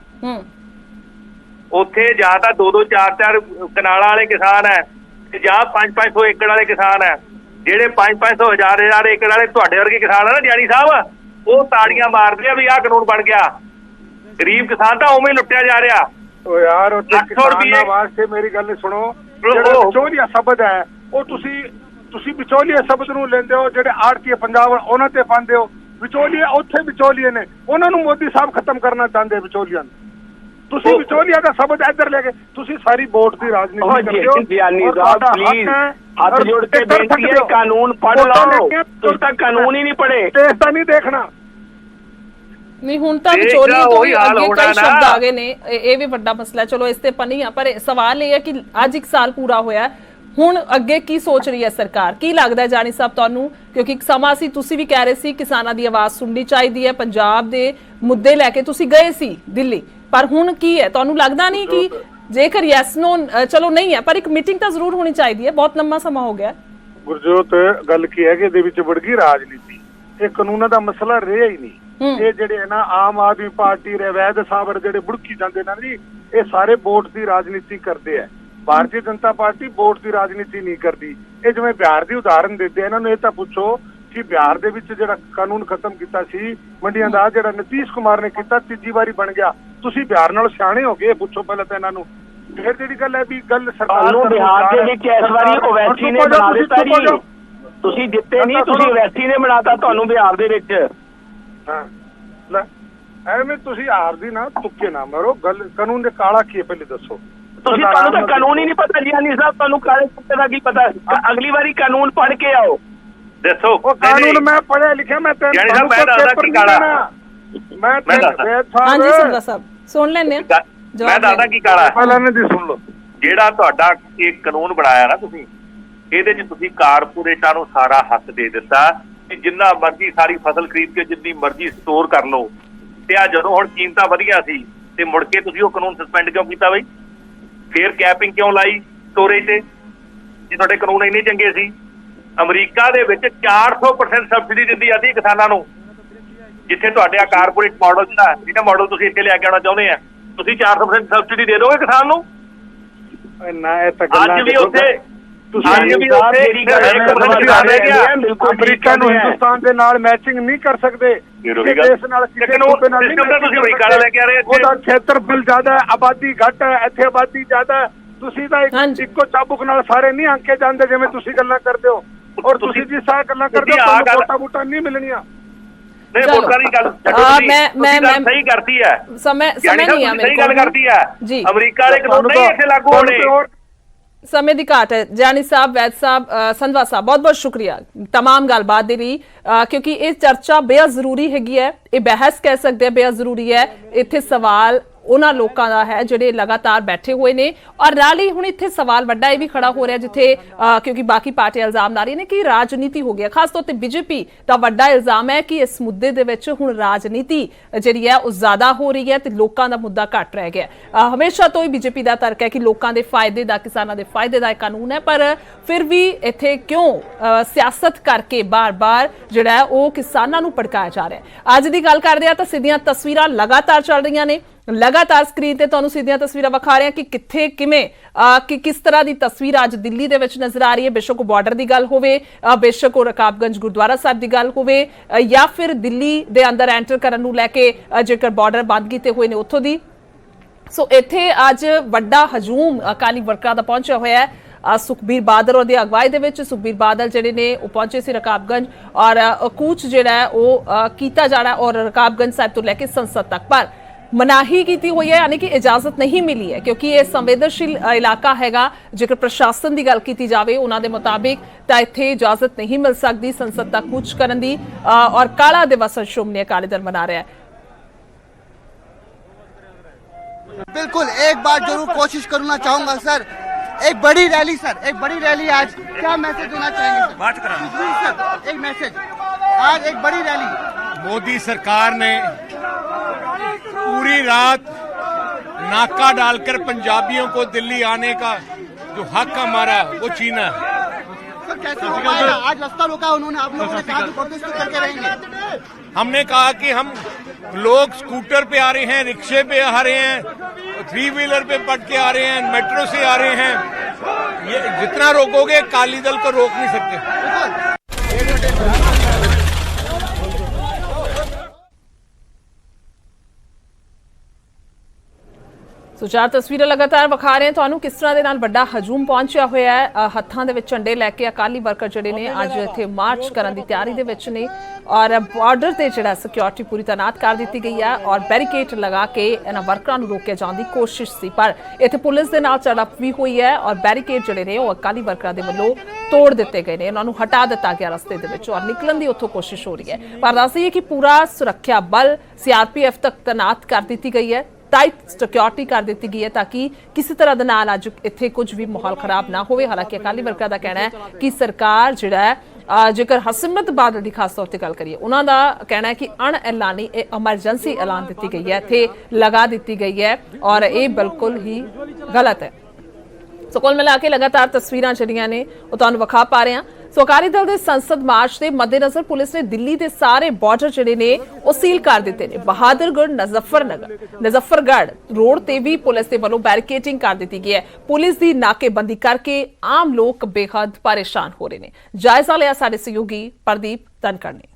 ਉੱਥੇ ਜਾਂ ਤਾਂ 2-2 4-4 ਕਨਾਲਾਂ ਵਾਲੇ ਕਿਸਾਨ ਹੈ, ਜਾਂ 5-500 ਏਕੜ ਵਾਲੇ ਕਿਸਾਨ ਹੈ। ਜਿਹੜੇ 5-500 ਹਜ਼ਾਰ ਏਕੜ ਵਾਲੇ ਤੁਹਾਡੇ ਵਰਗੇ ਕਿਸਾਨ ਆ ਨਾ ਜਾਨੀ ਸਾਹਿਬ, ਉਹ ਤਾੜੀਆਂ ਮਾਰਦੇ ਆ ਵੀ ਆਹ ਕਾਨੂੰਨ ਬਣ ਗਿਆ। ਗਰੀਬ ਕਿਸਾਨ ਤਾਂ ਉਵੇਂ ਲੁੱਟਿਆ ਜਾ ਰਿਹਾ। ਓ ਯਾਰ ਉੱਥੇ ਕਿਸਾਨਾਂ ਵਾਸਤੇ ਮੇਰੀ ਗੱਲ ਸੁਣੋ, ਜਿਹੜਾ ਵਿਚੋਲੀਆ ਸ਼ਬਦ ਹੈ ਉਹ ਤੁਸੀਂ ਵਿਚੋਲੀਆ ਸ਼ਬਦ ਨੂੰ ਲੈਂਦੇ ਹੋ, ਜਿਹੜੇ ਆੜਤੀਏ ਪੰਜਾਬ ਉਹਨਾਂ ਤੇ ਪਾਉਂਦੇ ਹੋ। ਵਿਚੋਲੀਏ ਉੱਥੇ ਵਿਚੋਲੀਏ ਨੇ, ਉਹਨਾਂ ਨੂੰ ਮੋਦੀ ਸਾਹਿਬ ਖਤਮ ਕਰਨਾ ਚਾਹੁੰਦੇ ਵਿਚੋਲੀਆਂ ਨੂੰ। ਤੁਸੀਂ ਵਿਚੋਲੀਆ ਦਾ ਸ਼ਬਦ ਇੱਧਰ ਲੈ ਕੇ ਤੁਸੀਂ ਸਾਰੀ ਵੋਟ ਦੀ ਰਾਜਨੀਤੀ ਕਰਦੇ ਹੋ। ਗਿਆਨੀ ਸਾਹਿਬ ਪਲੀਜ਼ ਹੱਥ ਜੋੜ ਕੇ ਬੇਨਤੀ ਹੈ, ਕਾਨੂੰਨ ਪੜ੍ਹ ਲਓ। ਤੁਸੀਂ ਤਾਂ ਕਾਨੂੰਨ ਹੀ ਨਹੀਂ ਪੜ੍ਹੇ। ਦੇਸ਼ ਤਾਂ ਨਹੀਂ ਦੇਖਣਾ। ਨਹੀਂ ਹੁਣ ਤਾਂ ਵਿਚੋਲੀਏ ਤੋਂ ਵੀ ਅੱਗੇ ਕਈ ਸ਼ਬਦ ਆ ਗਏ ਨੇ। ਇਹ ਵੀ ਵੱਡਾ ਮਸਲਾ। ਚਲੋ ਇਸ ਤੇ ਪਨੀ ਆ, ਪਰ ਸਵਾਲ ਇਹ ਹੈ ਕਿ ਅੱਜ 1 ਸਾਲ ਪੂਰਾ ਹੋਇਆ, ਹੁਣ ਅੱਗੇ ਕੀ ਸੋਚ ਰਹੀ ਹੈ ਸਰਕਾਰ? ਕੀ ਲੱਗਦਾ ਹੈ ਜਾਨੀ ਸਾਹਿਬ ਤੁਹਾਨੂੰ? ਕਿਉਂਕਿ ਇੱਕ ਸਮਾਂ ਸੀ ਤੁਸੀਂ ਵੀ ਕਹਿ ਰਹੇ ਸੀ ਕਿਸਾਨਾਂ ਦੀ ਆਵਾਜ਼ ਸੁਣਨੀ ਚਾਹੀਦੀ ਹੈ, ਪੰਜਾਬ ਦੇ ਮੁੱਦੇ ਲੈ ਕੇ ਤੁਸੀਂ ਗਏ ਸੀ ਦਿੱਲੀ, ਪਰ ਹੁਣ ਕੀ ਹੈ? ਤੁਹਾਨੂੰ ਲੱਗਦਾ ਨਹੀਂ ਕਿ ਜੇਕਰ ਯੈਸ ਨੋ ਚਲੋ ਨਹੀਂ ਹੈ, ਪਰ ਇੱਕ ਮੀਟਿੰਗ ਤਾਂ ਜ਼ਰੂਰ ਹੋਣੀ ਚਾਹੀਦੀ ਹੈ? ਬਹੁਤ ਲੰਮਾ ਸਮਾਂ ਹੋ ਗਿਆ। ਗੁਰਜੋਤ, ਗੱਲ ਕੀ ਹੈ ਕਿ ਇਹਦੇ ਵਿੱਚ ਵੜ ਗਈ ਰਾਜਨੀਤੀ। ਇਹ ਕਾਨੂੰਨਾਂ ਦਾ ਮਸਲਾ ਰਿਹਾ ਹੀ ਨਹੀਂ। ਇਹ ਜਿਹੜੇ ਹੈ ਨਾ ਆਮ ਆਦਮੀ ਪਾਰਟੀ ਰਵੈਦ ਸਾਹਿਬ ਜਿਹੜੇ ਬੁੜਕੀ ਜਾਂਦੇ ਨੇ ਜੀ, ਇਹ ਸਾਰੇ ਵੋਟ ਦੀ ਰਾਜਨੀਤੀ ਕਰਦੇ ਆ। ਭਾਰਤੀ ਜਨਤਾ ਪਾਰਟੀ ਵੋਟ ਦੀ ਰਾਜਨੀਤੀ ਨਹੀਂ ਕਰਦੀ। ਇਹ ਜਿਵੇਂ ਬਿਹਾਰ ਦੀ ਉਦਾਹਰਨ ਦਿੰਦੇ, ਇਹਨਾਂ ਨੂੰ ਇਹ ਤਾਂ ਪੁੱਛੋ ਕਿ ਬਿਹਾਰ ਦੇ ਵਿੱਚ ਜਿਹੜਾ ਕਾਨੂੰਨ ਖਤਮ ਕੀਤਾ ਸੀ ਮੰਡੀਆਂ ਦਾ, ਜਿਹੜਾ ਨਿਤੀਸ਼ ਕੁਮਾਰ ਨੇ ਕੀਤਾ, ਤੀਜੀ ਵਾਰੀ ਬਣ ਗਿਆ। ਤੁਸੀਂ ਬਿਹਾਰ ਨਾਲ ਸਿਆਣੇ ਹੋ ਗਏ, ਪੁੱਛੋ ਪਹਿਲਾਂ ਤਾਂ ਇਹਨਾਂ ਨੂੰ। ਫਿਰ ਜਿਹੜੀ ਗੱਲ ਹੈ ਵੀ ਗੱਲ ਸਰਕਾਰ ਨੂੰ ਬਿਹਾਰ ਦੇ ਵਿੱਚ ਇਸ ਵਾਰੀ ਓਵੈਸੀ ਨੇ ਬਣਾ ਦਿੱਤਾ ਜੀ। ਤੁਸੀਂ ਜਿੱਤੇ ਨਹੀਂ, ਤੁਸੀਂ ਓਵੈਸੀ ਨੇ ਬਣਾਤਾ ਤੁਹਾਨੂੰ ਬਿਹਾਰ ਦੇ ਵਿੱਚ। ਹਾਂ ਲੈ, ਐਵੇਂ ਤੁਸੀਂ ਹਾਰ ਦੀ ਨਾ ਤੁੱਕੇ ਨਾ ਮਾਰੋ। ਗੱਲ ਕਾਨੂੰਨ ਦੇ ਕਾਲਾ ਕੀ ਹੈ ਪਹਿਲੇ ਦੱਸੋ। ਤੁਹਾਨੂੰ ਤਾਂ ਕਾਨੂੰਨ ਹੀ ਨਹੀਂ ਪਤਾ ਜਿਆਨੀ ਸਾਹਿਬ, ਤੁਹਾਨੂੰ ਕਾਲੇ ਕੁੱਤੇ ਦਾ ਕੀ ਪਤਾ? ਅਗਲੀ ਵਾਰੀ ਕਾਨੂੰਨ ਪੜ੍ਹ ਕੇ ਆਓ। ਦੱਸੋ ਉਹ ਕਾਨੂੰਨ ਮੈਂ ਪੜ੍ਹਿਆ ਲਿਖਿਆ, ਮੈਂ ਮੈਂ ਦੱਸਦਾ ਕੀ ਕਾਲਾ। ਹਾਂਜੀ ਸੰਧਵਾ ਸਾਹਿਬ ਸੁਣ ਲੈਣੇ ਆ, ਮੈਂ ਦੱਸਦਾ ਕੀ ਕਾਲਾ। ਪਹਿਲਾਂ ਦੀ ਸੁਣ ਲਓ। ਜਿਹੜਾ ਤੁਹਾਡਾ ਇਹ ਕਾਨੂੰਨ ਬਣਾਇਆ ਨਾ ਤੁਸੀਂ, ਇਹਦੇ 'ਚ ਤੁਸੀਂ ਕਾਰਪੋਰੇਟਾਂ ਨੂੰ ਸਾਰਾ ਹੱਕ ਦੇ ਦਿੱਤਾ ਕਿ ਜਿੰਨਾ ਮਰਜ਼ੀ ਸਾਰੀ ਫਸਲ ਖਰੀਦ ਕੇ ਜਿੰਨੀ ਮਰਜ਼ੀ ਸਟੋਰ ਕਰ ਲਓ। ਤੇ ਆ ਜਦੋਂ ਹੁਣ ਕੀਮਤਾਂ ਵਧੀਆਂ ਸੀ ਤੇ ਮੁੜ ਕੇ ਤੁਸੀਂ ਉਹ ਕਾਨੂੰਨ ਸਸਪੈਂਡ ਕਿਉਂ ਕੀਤਾ ਬਈ? ਫੇਰ ਕੈਪਿੰਗ ਕਿਉਂ ਲਾਈ ਸਟੋਰੇਜ ਤੇ ਜੇ ਤੁਹਾਡੇ ਕਾਨੂੰਨ ਇੰਨੇ ਚੰਗੇ ਸੀ? ਅਮਰੀਕਾ ਦੇ ਵਿੱਚ 400% ਸਬਸਿਡੀ ਦਿੰਦੀ ਆਦੀ ਕਿਸਾਨਾਂ ਨੂੰ, ਜਿੱਥੇ ਤੁਹਾਡੇ ਆ ਕਾਰਪੋਰੇਟ ਮਾਡਲ ਜਿਹੜਾ ਮਾਡਲ ਤੁਸੀਂ ਇੱਥੇ ਲਿਆ ਕੇ ਆਉਣਾ ਚਾਹੁੰਦੇ ਆ, ਤੁਸੀਂ 400% ਸਬਸਿਡੀ ਦੇ ਦੋਗੇ ਕਿਸਾਨ ਨੂੰ? ਨਾ ਇਹ ਤਾਂ ਗੱਲਾਂ ਅੱਜ ਵੀ ਉੱਥੇ ਅਮਰੀਕਾ ਨੂੰ ਹਿੰਦੁਸਤਾਨ ਦੇ ਨਾਲ ਮੈਚਿੰਗ ਨਹੀਂ ਕਰ ਸਕਦੇ। ਦੇਸ਼ ਨਾਲ ਉਹਦਾ ਖੇਤਰਫਲ ਜ਼ਿਆਦਾ ਹੈ, ਆਬਾਦੀ ਘੱਟ ਹੈ, ਇੱਥੇ ਆਬਾਦੀ ਜ਼ਿਆਦਾ ਹੈ। ਤੁਸੀਂ ਤਾਂ ਇੱਕੋ ਚਾਬੁਕ ਨਾਲ ਸਾਰੇ ਨਹੀਂ ਆਂਕੇ ਜਾਂਦੇ ਜਿਵੇਂ ਤੁਸੀਂ ਗੱਲਾਂ ਕਰਦੇ ਹੋ। ਔਰ ਤੁਸੀਂ ਜਿਸ ਤਰ੍ਹਾਂ ਗੱਲਾਂ ਕਰਦੇ ਹੋ ਵੋਟਾਂ ਵੋਟਾਂ ਨਹੀਂ ਮਿਲਣੀਆਂ। ਨਹੀਂ ਵੋਟਾਂ ਦੀ ਗੱਲ ਮੈਂ ਸਹੀ ਕਰਤੀ ਹੈ, ਸਮੇਂ ਨਹੀਂ ਆ, ਸਹੀ ਗੱਲ ਕਰਤੀ ਹੈ ਜੀ। ਅਮਰੀਕਾ ਦੇ ਕਾਨੂੰਨ ਨਹੀਂ ਇੱਥੇ ਲਾਗੂ ਹੋਣੇ। ਸਮੇਂ ਦੀ ਘਾਟ ਹੈ। ਜਾਨੀ ਸਾਹਿਬ, ਵੈਦ ਸਾਹਿਬ, ਸੰਧਵਾ ਸਾਹਿਬ, ਬਹੁਤ ਬਹੁਤ ਸ਼ੁਕਰੀਆ तमाम ਗੱਲਬਾਤ ਦੇ ਲਈ, ਕਿਉਂਕਿ ਇਹ ਚਰਚਾ ਬੇहद ਜ਼ਰੂਰੀ ਹੈਗੀ ਹੈ। ਇਹ ਬਹਿਸ ਕਹਿ ਸਕਦੇ ਆ, ਬੇहद ਜ਼ਰੂਰੀ ਹੈ। ਇੱਥੇ ਸਵਾਲ ਉਹਨਾਂ ਲੋਕਾਂ ਦਾ ਹੈ ਜਿਹੜੇ ਲਗਾਤਾਰ ਬੈਠੇ ਹੋਏ ਨੇ, ਔਰ ਨਾਲ ਹੀ ਹੁਣ ਇੱਥੇ ਸਵਾਲ ਵੱਡਾ ਇਹ ਵੀ ਖੜਾ ਹੋ ਰਿਹਾ ਜਿੱਥੇ ਕਿਉਂਕਿ ਬਾਕੀ ਪਾਰਟੀਆਂ ਇਲਜ਼ਾਮ ਲਾ ਰਹੀਆਂ ਨੇ ਕਿ ਰਾਜਨੀਤੀ ਹੋ ਗਈ ਹੈ। ਖਾਸ ਤੌਰ ਤੇ ਬੀਜੇਪੀ ਦਾ ਵੱਡਾ ਇਲਜ਼ਾਮ ਹੈ ਕਿ ਇਸ ਮੁੱਦੇ ਦੇ ਵਿੱਚ ਹੁਣ ਰਾਜਨੀਤੀ ਜਿਹੜੀ ਹੈ ਉਹ ਜ਼ਿਆਦਾ ਹੋ ਰਹੀ ਹੈ ਤੇ ਲੋਕਾਂ ਦਾ ਮੁੱਦਾ ਘੱਟ ਰਹਿ ਗਿਆ। ਹਮੇਸ਼ਾ ਤੋਂ ਹੀ ਬੀਜੇਪੀ ਦਾ ਤਰਕ ਹੈ ਕਿ ਲੋਕਾਂ ਦੇ ਫਾਇਦੇ ਦਾ, ਕਿਸਾਨਾਂ ਦੇ ਫਾਇਦੇ ਦਾ ਇਹ ਕਾਨੂੰਨ ਹੈ, ਪਰ ਫਿਰ ਵੀ ਇੱਥੇ ਕਿਉਂ ਸਿਆਸਤ ਕਰਕੇ ਬਾਰ-ਬਾਰ ਜਿਹੜਾ ਹੈ ਉਹ ਕਿਸਾਨਾਂ ਨੂੰ ਭੜਕਾਇਆ ਜਾ ਰਿਹਾ ਹੈ। ਅੱਜ ਦੀ ਗੱਲ ਕਰਦੇ ਆ ਤਾਂ ਸਿੱਧੀਆਂ ਤਸਵੀਰਾਂ ਲਗਾਤਾਰ ਚੱਲ ਰਹੀਆਂ ਨੇ, ਲਗਾਤਾਰ ਸਕਰੀਨ ਤੇ ਤੁਹਾਨੂੰ ਸਿੱਧੀਆਂ ਤਸਵੀਰਾਂ ਵਿਖਾ ਰਹੇ ਹਾਂ ਕਿ ਕਿੱਥੇ ਕਿਵੇਂ ਕਿ ਕਿਸ ਤਰ੍ਹਾਂ ਦੀ ਤਸਵੀਰ ਅੱਜ ਦਿੱਲੀ ਦੇ ਵਿੱਚ ਨਜ਼ਰ ਆ ਰਹੀ ਹੈ। ਬੇਸ਼ੱਕ ਉਹ ਬਾਰਡਰ ਦੀ ਗੱਲ ਹੋਵੇ, ਬੇਸ਼ੱਕ ਉਹ ਰਕਾਬਗੰਜ ਗੁਰਦੁਆਰਾ ਸਾਹਿਬ ਦੀ ਗੱਲ ਹੋਵੇ, ਜਾਂ ਫਿਰ ਦਿੱਲੀ ਦੇ ਅੰਦਰ ਐਂਟਰ ਕਰਨ ਨੂੰ ਲੈ ਕੇ ਜੇਕਰ ਬਾਰਡਰ ਬੰਦ ਕੀਤੇ ਹੋਏ ਨੇ ਉੱਥੋਂ ਦੀ। ਸੋ ਇੱਥੇ ਅੱਜ ਵੱਡਾ ਹਜੂਮ ਅਕਾਲੀ ਵਰਕਰਾਂ ਦਾ ਪਹੁੰਚਿਆ ਹੋਇਆ ਹੈ। ਸੁਖਬੀਰ ਬਾਦਲ ਦੀ ਅਗਵਾਈ ਦੇ ਵਿੱਚ ਸੁਖਬੀਰ ਬਾਦਲ ਜਿਹੜੇ ਨੇ ਉਹ ਪਹੁੰਚੇ ਸੀ ਰਕਾਬਗੰਜ, ਔਰ ਕੂਚ ਜਿਹੜਾ ਹੈ ਉਹ ਕੀਤਾ ਜਾਣਾ ਔਰ ਰਕਾਬਗੰਜ ਸਾਹਿਬ ਤੋਂ ਲੈ ਕੇ ਸੰਸਦ ਤੱਕ, ਪਰ ਮਨਾਹੀ ਕੀਤੀ ਹੋਈ ਹੈ, ਯਾਨੀ ਕਿ ਇਜਾਜ਼ਤ ਨਹੀਂ ਮਿਲੀ ਹੈ ਕਿਉਂਕਿ ਇਹ ਸੰਵੇਦਨਸ਼ੀਲ ਇਲਾਕਾ ਹੈਗਾ। ਜੇਕਰ ਪ੍ਰਸ਼ਾਸਨ ਦੀ ਗੱਲ ਕੀਤੀ ਜਾਵੇ ਉਹਨਾਂ ਦੇ ਮੁਤਾਬਿਕ ਤਾਂ ਇੱਥੇ ਇਜਾਜ਼ਤ ਨਹੀਂ ਮਿਲ ਸਕਦੀ ਸੰਸਦ ਤੱਕ ਕੂਚ ਕਰਨ ਦੀ, ਔਰ ਕਾਲਾ ਦਿਵਸ ਸ਼੍ਰੋਮਣੀ ਅਕਾਲੀ दल मना रहा है। बिल्कुल एक बार जरूर कोशिश करना चाहूंगा सर, एक बड़ी रैली सर, एक बड़ी रैली आज क्या मैसेज देना चाहेंगे सर? बात सर, एक मैसेज आज एक बड़ी रैली। मोदी सरकार ने पूरी रात नाका डालकर पंजाबियों को दिल्ली आने का जो हक हमारा वो छीना है। सर कैसे हो पाएगा? आज रास्ता रोका उन्होंने, आप लोगों ने कहा कि प्रोटेस्ट तो करके रहेंगे। हमने कहा कि हम लोग स्कूटर पे आ रहे हैं, रिक्शे पे आ रहे हैं, 3 व्हीलर पे पट के आ रहे हैं, मेट्रो से आ रहे हैं, ये जितना रोकोगे अकाली दल को रोक नहीं सकते। ਸੋ ਚਾਰ ਤਸਵੀਰਾਂ ਲਗਾਤਾਰ ਵਿਖਾ ਰਹੇ ਹਾਂ ਤੁਹਾਨੂੰ ਕਿਸ ਤਰ੍ਹਾਂ ਦੇ ਨਾਲ ਵੱਡਾ ਹਜੂਮ ਪਹੁੰਚਿਆ ਹੋਇਆ ਹੈ। ਹੱਥਾਂ ਦੇ ਵਿੱਚ ਝੰਡੇ ਲੈ ਕੇ ਅਕਾਲੀ ਵਰਕਰ ਜਿਹੜੇ ਨੇ ਅੱਜ ਇੱਥੇ ਮਾਰਚ ਕਰਨ ਦੀ ਤਿਆਰੀ ਦੇ ਵਿੱਚ ਨੇ, ਔਰ ਬਾਰਡਰ ਤੇ ਜਿਹੜਾ ਸਿਕਿਉਰਿਟੀ ਪੂਰੀ ਤਾਇਨਾਤ ਕਰ ਦਿੱਤੀ ਗਈ ਹੈ ਔਰ ਬੈਰੀਕੇਡ ਲਗਾ ਕੇ ਇਹਨਾਂ ਵਰਕਰਾਂ ਨੂੰ ਰੋਕਿਆ ਜਾਣ ਦੀ ਕੋਸ਼ਿਸ਼ ਸੀ, ਪਰ ਇੱਥੇ ਪੁਲਿਸ ਦੇ ਨਾਲ ਝੜਪ ਵੀ ਹੋਈ ਹੈ ਔਰ ਬੈਰੀਕੇਡ ਜਿਹੜੇ ਨੇ ਉਹ ਅਕਾਲੀ ਵਰਕਰਾਂ ਦੇ ਵੱਲੋਂ ਤੋੜ ਦਿੱਤੇ ਗਏ ਨੇ, ਉਹਨਾਂ ਨੂੰ ਹਟਾ ਦਿੱਤਾ ਗਿਆ ਰਸਤੇ ਦੇ ਵਿੱਚ ਔਰ ਨਿਕਲਣ ਦੀ ਉੱਥੋਂ ਕੋਸ਼ਿਸ਼ ਹੋ ਰਹੀ ਹੈ। ਪਰ ਦੱਸ ਦਈਏ ਕਿ ਪੂਰਾ ਸੁਰੱਖਿਆ ਬਲ CRPF ਤੱਕ ਤਾਇਨਾਤ ਕਰ ਦਿੱਤੀ ਗਈ ਹੈ। ਟਾਈਟ ਸਿਕਿਉਰਿਟੀ ਕਰ ਦਿੱਤੀ ਗਈ ਹੈ ਤਾਂ ਕਿ ਕਿਸੇ ਤਰ੍ਹਾਂ ਦੇ ਨਾਲ ਅੱਜ ਇੱਥੇ ਕੁਝ ਵੀ ਮਾਹੌਲ ਖਰਾਬ ਨਾ ਹੋਵੇ। ਹਾਲਾਂਕਿ ਅਕਾਲੀ ਵਰਕਰਾਂ ਦਾ ਕਹਿਣਾ ਹੈ ਕਿ ਸਰਕਾਰ ਜਿਹੜਾ ਹੈ ਜੇਕਰ ਹਰਸਿਮਰਤ ਬਾਦਲ ਦੀ ਖਾਸ ਤੌਰ ਤੇ ਗੱਲ ਕਰੀਏ, ਉਹਨਾਂ ਦਾ ਕਹਿਣਾ ਹੈ ਕਿ ਅਣਐਲਾਨੀ ਇਹ ਐਮਰਜੈਂਸੀ ਐਲਾਨ ਦਿੱਤੀ ਗਈ ਹੈ, ਇੱਥੇ ਲਗਾ ਦਿੱਤੀ ਗਈ ਹੈ ਔਰ ਇਹ ਬਿਲਕੁਲ ਹੀ ਗਲਤ ਹੈ। ਸੋ ਕੁੱਲ ਮਿਲਾ ਕੇ ਲਗਾਤਾਰ ਤਸਵੀਰਾਂ ਜਿਹੜੀਆਂ ਨੇ ਉਹ ਤੁਹਾਨੂੰ ਵਿਖਾ ਪਾ ਰਹੇ ਹਾਂ। ਸੋ ਅਕਾਲੀ ਦਲ ਦੇ ਸੰਸਦ ਮਾਰਚ ਦੇ ਮੱਦੇਨਜ਼ਰ ਪੁਲਿਸ ਨੇ ਦਿੱਲੀ ਦੇ ਸਾਰੇ ਬਾਰਡਰ ਜਿਹੜੇ ਨੇ ਉਹ ਸੀਲ ਕਰ ਦਿੱਤੇ ਨੇ। ਬਹਾਦਰਗੜ੍ਹ ਨਜ਼ਫਰਗੜ੍ਹ ਰੋਡ ਤੇ ਵੀ ਪੁਲਿਸ ਦੇ ਵੱਲੋਂ ਬੈਰੀਕੇਡਿੰਗ ਕਰ ਦਿੱਤੀ ਗਈ ਹੈ। ਪੁਲਿਸ ਦੀ ਨਾਕੇਬੰਦੀ ਕਰਕੇ ਆਮ ਲੋਕ ਬੇहद परेशान हो रहे हैं। जायजा लिया सारे सहयोगी प्रदीप तनकर ने।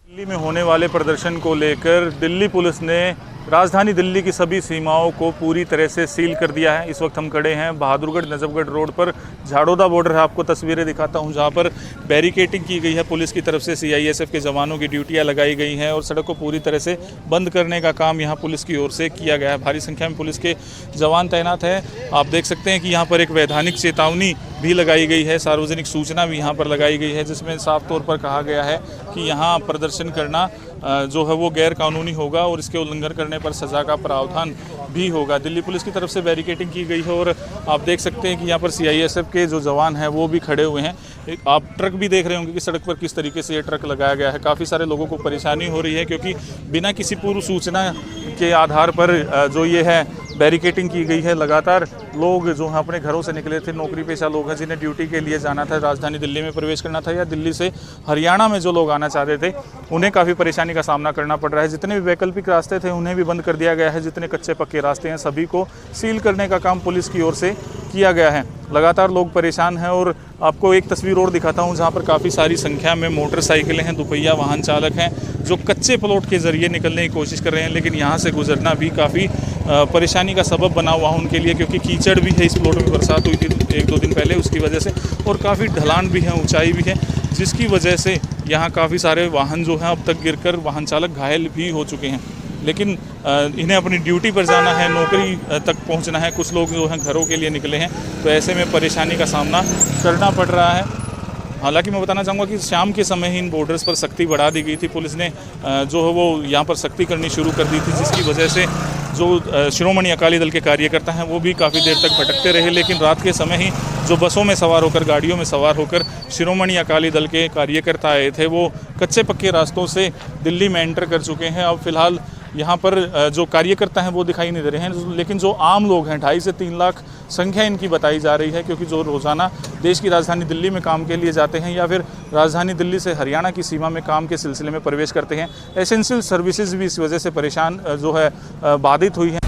दिल्ली में होने वाले प्रदर्शन को लेकर दिल्ली पुलिस ने राजधानी दिल्ली की सभी सीमाओं को पूरी तरह से सील कर दिया है। इस वक्त हम खड़े हैं बहादुरगढ़ नजफगढ़ रोड पर, झाड़ोदा बॉर्डर है, आपको तस्वीरें दिखाता हूं जहां पर बैरिकेडिंग की गई है। पुलिस की तरफ से CISF के जवानों की ड्यूटियां लगाई गई हैं और सड़क को पूरी तरह से बंद करने का काम यहां पुलिस की ओर से किया गया है। भारी संख्या में पुलिस के जवान तैनात हैं। आप देख सकते हैं कि यहाँ पर एक वैधानिक चेतावनी भी लगाई गई है, सार्वजनिक सूचना भी यहाँ पर लगाई गई है, जिसमें साफ तौर पर कहा गया है कि यहाँ प्रदर्शन करना जो है वो गैर कानूनी होगा और इसके उल्लंघन करने पर सज़ा का प्रावधान भी होगा। दिल्ली पुलिस की तरफ से बैरिकेडिंग की गई है और आप देख सकते हैं कि यहाँ पर CISF के जो जवान हैं वो भी खड़े हुए हैं। आप ट्रक भी देख रहे होंगे कि सड़क पर किस तरीके से ये ट्रक लगाया गया है। काफ़ी सारे लोगों को परेशानी हो रही है क्योंकि बिना किसी पूर्व सूचना के आधार पर जो ये है बैरिकेडिंग की गई है। लगातार लोग जो हैं अपने घरों से निकले थे, नौकरी पेशा लोग हैं जिन्हें ड्यूटी के लिए जाना था, राजधानी दिल्ली में प्रवेश करना था या दिल्ली से हरियाणा में जो लोग आना चाहते थे उन्हें काफ़ी परेशानी का सामना करना पड़ रहा है। जितने भी वैकल्पिक रास्ते थे उन्हें भी बंद कर दिया गया है। जितने कच्चे पक्के रास्ते हैं सभी को सील करने का काम पुलिस की ओर से किया गया है। लगातार लोग परेशान हैं और आपको एक तस्वीर और दिखाता हूं जहां पर काफ़ी सारी संख्या में मोटरसाइकिलें हैं, दुपहिया वाहन चालक हैं जो कच्चे प्लॉट के ज़रिए निकलने की कोशिश कर रहे हैं, लेकिन यहां से गुजरना भी काफ़ी परेशानी का सबब बना हुआ उनके लिए क्योंकि कीचड़ भी है। इस प्लॉट में बरसात हुई थी 1-2 दिन पहले, उसकी वजह से और काफ़ी ढलान भी है, ऊंचाई भी है, जिसकी वजह से यहाँ काफ़ी सारे वाहन जो हैं अब तक गिरकर वाहन चालक घायल भी हो चुके हैं। लेकिन इन्हें अपनी ड्यूटी पर जाना है, नौकरी तक पहुंचना है, कुछ लोग जो हैं घरों के लिए निकले हैं, तो ऐसे में परेशानी का सामना करना पड़ रहा है। हालांकि मैं बताना चाहूँगा कि शाम के समय ही इन बॉर्डर्स पर सख्ती बढ़ा दी गई थी। पुलिस ने जो है वो यहाँ पर सख्ती करनी शुरू कर दी थी, जिसकी वजह से जो शिरोमणि अकाली दल के कार्यकर्ता हैं वो भी काफ़ी देर तक भटकते रहे। लेकिन रात के समय ही जो बसों में सवार होकर, गाड़ियों में सवार होकर शिरोमणि अकाली दल के कार्यकर्ता आए थे वो कच्चे पक्के रास्तों से दिल्ली में एंटर कर चुके हैं। अब फिलहाल यहाँ पर जो कार्यकर्ता हैं वो दिखाई नहीं दे रहे हैं, लेकिन जो आम लोग हैं 2.5 से 3 लाख संख्या इनकी बताई जा रही है, क्योंकि जो रोज़ाना देश की राजधानी दिल्ली में काम के लिए जाते हैं या फिर राजधानी दिल्ली से हरियाणा की सीमा में काम के सिलसिले में प्रवेश करते हैं। एसेंशियल सर्विसेज भी इस वजह से परेशान जो है बाधित हुई हैं।